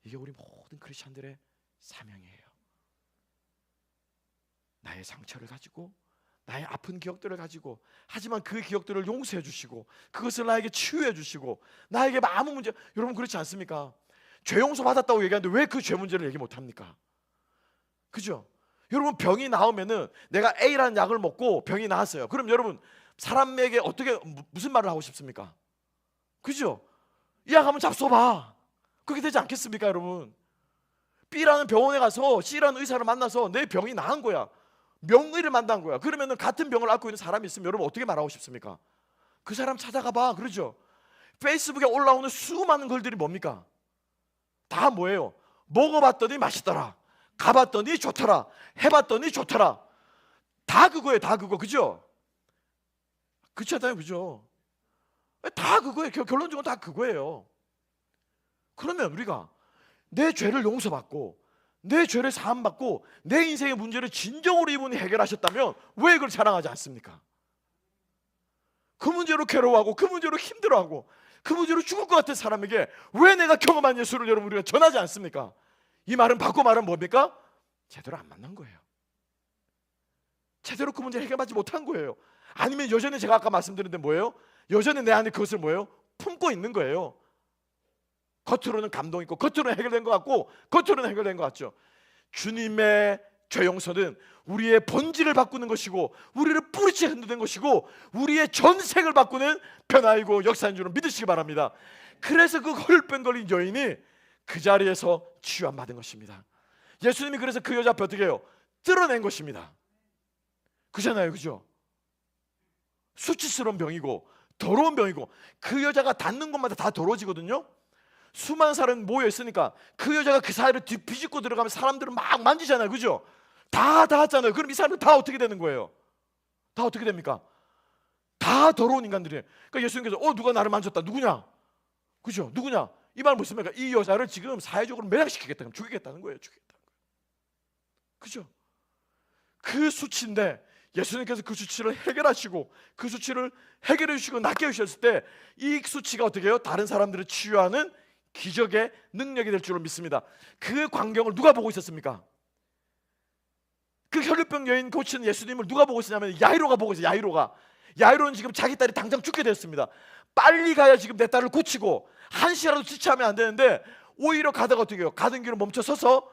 이게 우리 모든 크리스천들의 사명이에요. 나의 상처를 가지고, 나의 아픈 기억들을 가지고, 하지만 그 기억들을 용서해 주시고, 그것을 나에게 치유해 주시고, 나에게 아무 문제, 여러분 그렇지 않습니까? 죄 용서 받았다고 얘기하는데 왜 그 죄 문제를 얘기 못합니까? 그죠? 여러분, 병이 나오면은 내가 A라는 약을 먹고 병이 나았어요. 그럼 여러분, 사람에게 어떻게, 무슨 말을 하고 싶습니까? 그죠? 이 약 한번 잡숴봐. 그렇게 되지 않겠습니까, 여러분? B라는 병원에 가서 C라는 의사를 만나서 내 병이 나은 거야, 명의를 만난 거야. 그러면은 같은 병을 앓고 있는 사람이 있으면 여러분 어떻게 말하고 싶습니까? 그 사람 찾아가 봐. 그러죠? 페이스북에 올라오는 수많은 글들이 뭡니까? 다 뭐예요? 먹어봤더니 맛있더라, 가봤더니 좋더라, 해봤더니 좋더라. 다 그거예요. 다 그거. 그죠? 그렇지 않아요? 그죠? 다 그거예요. 결론적으로 다 그거예요. 그러면 우리가 내 죄를 용서받고 내 죄를 사함받고 내 인생의 문제를 진정으로 이분이 해결하셨다면 왜 그걸 자랑하지 않습니까? 그 문제로 괴로워하고 그 문제로 힘들어하고 그 문제로 죽을 것 같은 사람에게 왜 내가 경험한 예수를 여러분 우리가 전하지 않습니까? 이 말은 바꿔 말하면 뭡니까? 제대로 안 만난 거예요. 제대로 그 문제를 해결하지 못한 거예요. 아니면 여전히 제가 아까 말씀드렸는데 뭐예요? 여전히 내 안에 그것을 뭐예요? 품고 있는 거예요. 겉으로는 감동 있고 겉으로는 해결된 것 같고 겉으로는 해결된 것 같죠. 주님의 죄 용서는 우리의 본질을 바꾸는 것이고 우리를 뿌리째 흔드는 것이고 우리의 전생을 바꾸는 변화이고 역사인 줄을 믿으시기 바랍니다. 그래서 그 혈병 걸린 여인이 그 자리에서 치유함 받은 것입니다. 예수님이 그래서 그 여자 앞에 어떻게 해요? 뜯어낸 것입니다. 그잖아요, 그죠? 수치스러운 병이고 더러운 병이고 그 여자가 닿는 곳마다 다 더러워지거든요. 수많은 사람이 모여 있으니까 그 여자가 그 사이를 비집고 들어가면 사람들은 막 만지잖아요, 그죠? 다 닿았잖아요. 그럼 이 사람들 다 어떻게 되는 거예요? 다 어떻게 됩니까? 다 더러운 인간들이에요. 그러니까 예수님께서 누가 나를 만졌다, 누구냐? 그죠? 누구냐? 이 말 무슨 말입니까? 이 여자를 지금 사회적으로 매장시키겠다, 죽이겠다는 거예요. 죽이겠다는 거예요. 그죠? 그 수치인데 예수님께서 그 수치를 해결하시고 그 수치를 해결해 주시고 낫게 해주셨을 때 이 수치가 어떻게 해요? 다른 사람들을 치유하는 기적의 능력이 될 줄로 믿습니다. 그 광경을 누가 보고 있었습니까? 그 혈류병 여인 고치는 예수님을 누가 보고 있었냐면 야이로가 보고 있어요. 야이로는 지금 자기 딸이 당장 죽게 되었습니다. 빨리 가야 지금 내 딸을 고치고 한 시라도 지체하면 안 되는데 오히려 가다가 어떻게 해요? 가던 길을 멈춰 서서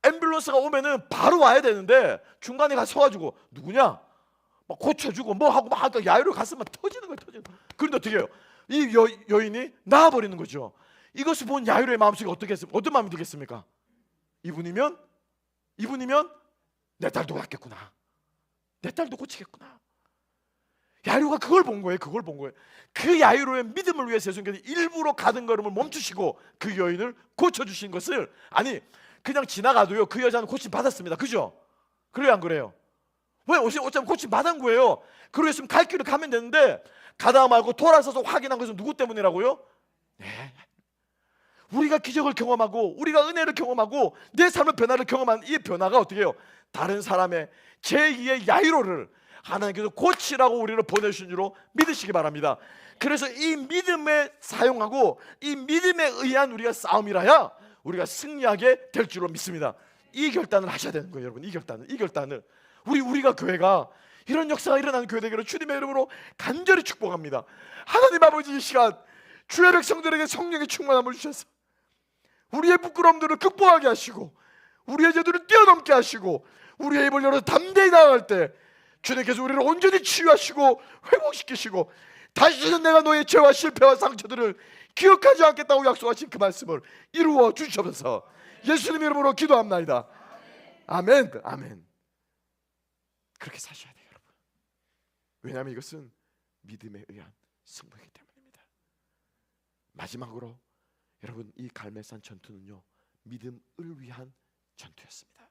앰뷸런스가 오면은 바로 와야 되는데 중간에 가서 서가지고 누구냐? 막 고쳐주고 뭐 하고 막 하니까 야이로 갔으면 터지는 거예요. 그런데 어떻게 해요? 이 여인이 나와버리는 거죠. 이것을 본 야이로의 마음속에 어떤 마음이 들겠습니까? 이분이면 내 딸도 낫겠구나, 내 딸도 고치겠구나. 야이로가 그걸 본 거예요. 그 야이로의 믿음을 위해서 예수님께서 일부러 가던 걸음을 멈추시고 그 여인을 고쳐주신 것을, 아니 그냥 지나가도요 그 여자는 고침 받았습니다. 그죠? 그래요, 안 그래요? 왜? 어차피 고치 마땅한 거예요. 그러겠으면 갈 길을 가면 되는데 가다가 말고 돌아서서 확인한 것은 누구 때문이라고요? 네. 우리가 기적을 경험하고 우리가 은혜를 경험하고 내 삶의 변화를 경험한 이 변화가 어떻게 해요? 다른 사람의 제2의 야이로를 하나님께서 고치라고 우리를 보내주신 줄로 믿으시기 바랍니다. 그래서 이 믿음에 사용하고 이 믿음에 의한 우리가 싸움이라야 우리가 승리하게 될 줄로 믿습니다. 이 결단을 하셔야 되는 거예요, 여러분. 이 결단을 우리가 교회가 이런 역사가 일어나는 교회 되기를 주님의 이름으로 간절히 축복합니다. 하나님 아버지, 이 시간 주의 백성들에게 성령의 충만함을 주셔서 우리의 부끄러움들을 극복하게 하시고 우리의 죄들을 뛰어넘게 하시고 우리의 입을 열어 담대히 나아갈 때 주님께서 우리를 온전히 치유하시고 회복시키시고 다시는 내가 너의 죄와 실패와 상처들을 기억하지 않겠다고 약속하신 그 말씀을 이루어 주시옵소서. 예수님 이름으로 기도합나이다. 아멘. 아멘. 그렇게 사셔야 돼요, 여러분. 왜냐하면 이것은 믿음에 의한 승부이기 때문입니다. 마지막으로 여러분, 이 갈멜산 전투는요, 믿음을 위한 전투였습니다.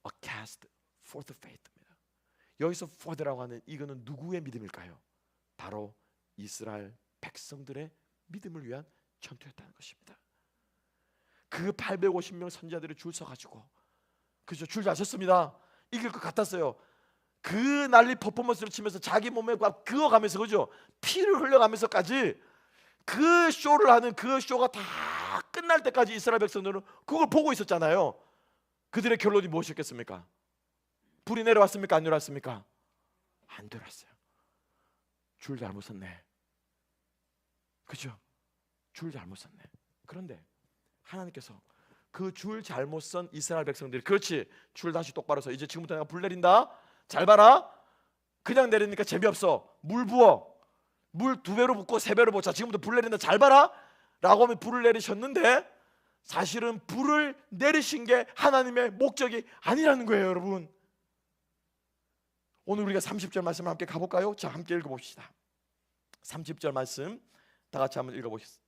A cast for the faith입니다. 여기서 for라고 하는 이거는 누구의 믿음일까요? 바로 이스라엘 백성들의 믿음을 위한 전투였다는 것입니다. 그 850명 선지자들이 줄 서가지고, 그죠? 줄 자셨습니다. 이길 것 같았어요. 그 난리 퍼포먼스를 치면서 자기 몸에 그어가면서, 그죠? 피를 흘려가면서까지 그 쇼를 하는, 그 쇼가 다 끝날 때까지 이스라엘 백성들은 그걸 보고 있었잖아요. 그들의 결론이 무엇이었겠습니까? 불이 내려왔습니까? 안 내려왔습니까? 안 내려왔어요. 줄 잘못 섰네. 그죠? 줄 잘못 섰네. 그런데 하나님께서 그 줄 잘못 선 이스라엘 백성들이, 그렇지, 줄 다시 똑바로 서. 이제 지금부터 내가 불 내린다. 잘 봐라. 그냥 내리니까 재미없어. 물 부어. 물 2배로 붓고 3배로 부어. 자, 지금부터 불 내린다. 잘 봐라. 라고 하면 불을 내리셨는데 사실은 불을 내리신 게 하나님의 목적이 아니라는 거예요, 여러분. 오늘 우리가 30절 말씀을 함께 가볼까요? 자, 함께 읽어봅시다. 30절 말씀 다 같이 한번 읽어보겠습니다.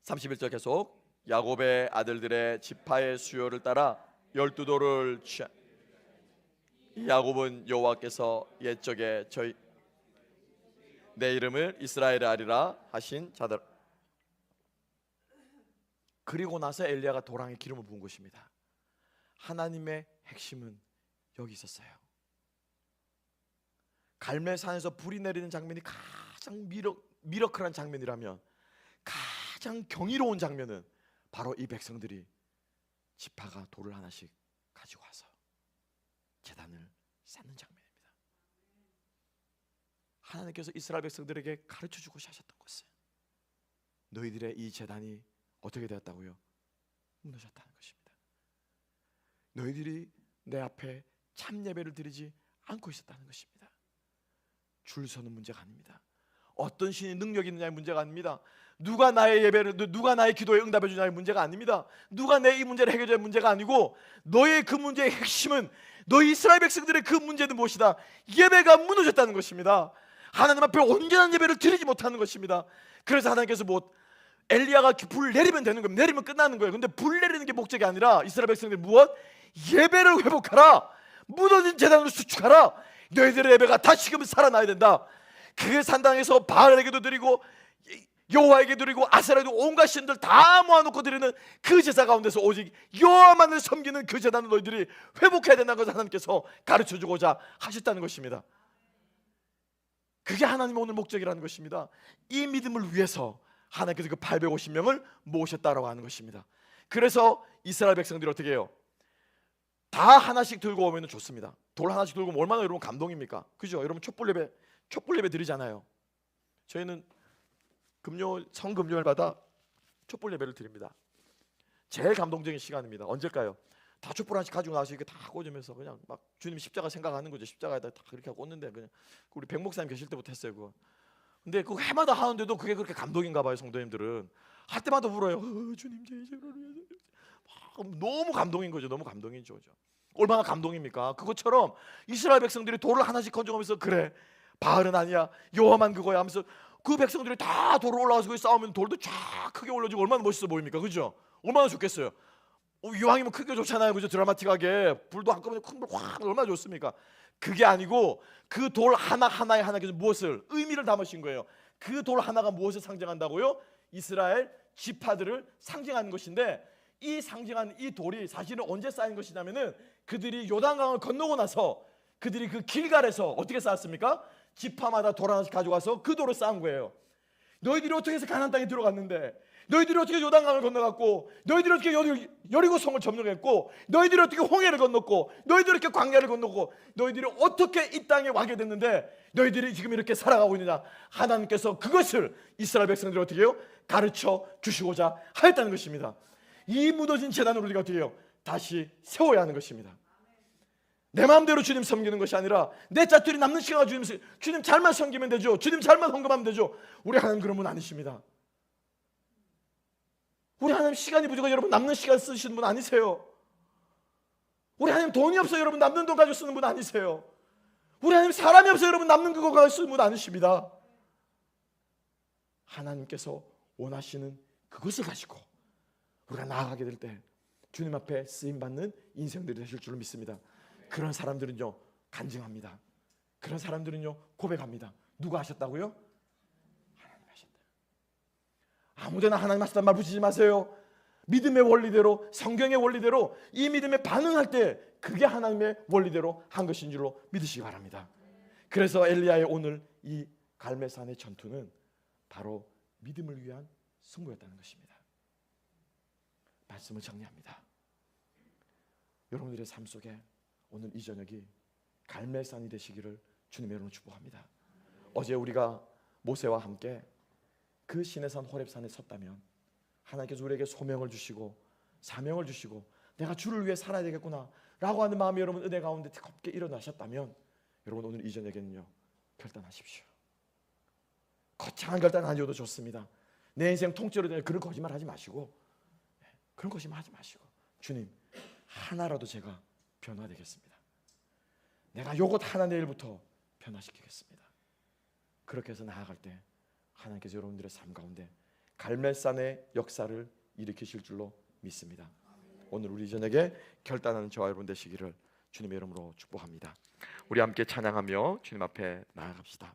(31절) 계속. 야곱의 아들들의 지파의 수요를 따라 12도를 취한 야곱은 여호와께서 옛적에 내 이름을 이스라엘에 하리라 하신 자들. 그리고 나서 엘리야가 도랑에 기름을 부은 것입니다. 하나님의 핵심은 여기 있었어요. 갈멜산에서 불이 내리는 장면이 가장 미러클한 장면이라면 가장 경이로운 장면은 바로 이 백성들이 지파가 돌을 하나씩 가지고 와서 제단을 쌓는 장면입니다. 하나님께서 이스라엘 백성들에게 가르쳐주고 하셨던 것은 너희들의 이 제단이 어떻게 되었다고요? 무너졌다는 것입니다. 너희들이 내 앞에 참 예배를 드리지 않고 있었다는 것입니다. 줄 서는 문제가 아닙니다. 어떤 신이 능력이 있느냐의 문제가 아닙니다. 누가 나의 예배를, 누가 나의 기도에 응답해 주냐의 문제가 아닙니다. 누가 내 이 문제를 해결해 줄 문제가 아니고, 너의 그 문제의 핵심은, 너희 이스라엘 백성들의 그 문제는 무엇이다? 예배가 무너졌다는 것입니다. 하나님 앞에 온전한 예배를 드리지 못하는 것입니다. 그래서 하나님께서 엘리야가 불 내리면 되는 겁니다. 내리면 끝나는 거예요. 근데 불 내리는 게 목적이 아니라 이스라엘 백성들이 무엇? 예배를 회복하라. 무너진 제단을 수축하라. 너희들의 예배가 다시금 살아나야 된다. 그 산당에서 바알에게도 드리고 여호와에게 드리고 아세라에도 온갖 신들 다 모아놓고 드리는 그 제사 가운데서 오직 여호와만을 섬기는 그 제단을 너희들이 회복해야 된다는 것을 하나님께서 가르쳐주고자 하셨다는 것입니다. 그게 하나님의 오늘 목적이라는 것입니다. 이 믿음을 위해서 하나님께서 그 850명을 모으셨다라고 하는 것입니다. 그래서 이스라엘 백성들이 어떻게 해요? 다 하나씩 들고 오면 좋습니다. 돌 하나씩 들고 오면 얼마나 여러분 감동입니까? 그죠? 여러분 촛불 예배 드리잖아요. 저희는 성금요일마다 촛불 예배를 드립니다. 제일 감동적인 시간입니다. 언제일까요? 다 촛불 하나씩 가지고 나와서 이렇게 다 꽂으면서 그냥 막 주님 십자가 생각하는 거죠. 십자가에다 다 그렇게 하고 꽂는데, 그냥 우리 백 목사님 계실 때부터 했어요, 그거. 근데 그거 해마다 하는데도 그게 그렇게 감동인가 봐요. 성도님들은 할 때마다 울어요. 주님 제 죄를 너무 감동인 거죠. 너무 감동이죠. 얼마나 감동입니까? 그것처럼 이스라엘 백성들이 돌을 하나씩 건져오면서, 그래, 바알은 아니야, 여호와만 그거야 하면서 그 백성들이 다 돌을 올라가서 거기 싸우면 돌도 쫙 크게 올려지고 얼마나 멋있어 보입니까? 그죠? 얼마나 좋겠어요. 이왕이면 크게 좋잖아요. 그죠? 드라마틱하게 불도 한꺼번에 큰 불 확 얼마나 좋습니까? 그게 아니고 그 돌 하나하나에 하나님께서 무엇을 의미를 담으신 거예요. 그 돌 하나가 무엇을 상징한다고요? 이스라엘 지파들을 상징하는 것인데, 이 상징하는 이 돌이 사실은 언제 쌓인 것이냐면은 그들이 요단강을 건너고 나서 그들이 그 길갈에서 어떻게 쌓았습니까? 지파마다 돌 하나씩 가져가서 그 돌을 쌓은 거예요. 너희들이 어떻게 해서 가나안 땅에 들어갔는데, 너희들이 어떻게 요단강을 건너갔고, 너희들이 어떻게 여리고성을 점령했고, 너희들이 어떻게 홍해를 건넜고, 너희들이 어떻게 광야를 건넜고, 너희들이 어떻게 이 땅에 와게 됐는데 너희들이 지금 이렇게 살아가고 있느냐. 하나님께서 그것을 이스라엘 백성들이 어떻게 해요? 가르쳐 주시고자 하였다는 것입니다. 이 무너진 제단을 우리가 어떻게 해요? 다시 세워야 하는 것입니다. 내 마음대로 주님 섬기는 것이 아니라 내 잣들이 남는 시간을 주님 잘만 섬기면 되죠. 주님 잘만 헌금하면 되죠. 우리 하나님 그런 분 아니십니다. 우리 하나님 시간이 부족해 여러분 남는 시간 쓰시는 분 아니세요. 우리 하나님 돈이 없어 여러분 남는 돈 가지고 쓰는 분 아니세요. 우리 하나님 사람이 없어 여러분 남는 그거 가지고 쓰는 분 아니십니다. 하나님께서 원하시는 그것을 가지고 우리가 나아가게 될 때 주님 앞에 쓰임받는 인생들이 되실 줄로 믿습니다. 그런 사람들은요 간증합니다. 그런 사람들은요 고백합니다. 누가 하셨다고요? 하나님 하셨다. 아무데나 하나님 하셨다는 말 붙이지 마세요. 믿음의 원리대로, 성경의 원리대로 이 믿음에 반응할 때 그게 하나님의 원리대로 한 것인 줄로 믿으시기 바랍니다. 그래서 엘리야의 오늘 이 갈멜산의 전투는 바로 믿음을 위한 승부였다는 것입니다. 말씀을 정리합니다. 여러분들의 삶 속에 오늘 이 저녁이 갈멜산이 되시기를 주님의 이름으로 축복합니다. 어제 우리가 모세와 함께 그 시내산 호렙산에 섰다면 하나님께서 우리에게 소명을 주시고 사명을 주시고 내가 주를 위해 살아야 되겠구나 라고 하는 마음이 여러분 은혜 가운데 곱게 일어나셨다면 여러분 오늘 이 저녁에는요 결단하십시오. 거창한 결단 아니어도 좋습니다. 내 인생 통째로 되는 그런 거짓말 하지 마시고, 그런 거짓말 하지 마시고, 주님 하나라도 제가 변화되겠습니다. 내가 요것 하나 내일부터 변화시키겠습니다. 그렇게 해서 나아갈 때 하나님께서 여러분들의 삶 가운데 갈멜산의 역사를 일으키실 줄로 믿습니다. 오늘 우리 저녁에 결단하는 저와 여러분 되시기를 주님의 이름으로 축복합니다. 우리 함께 찬양하며 주님 앞에 나아갑시다.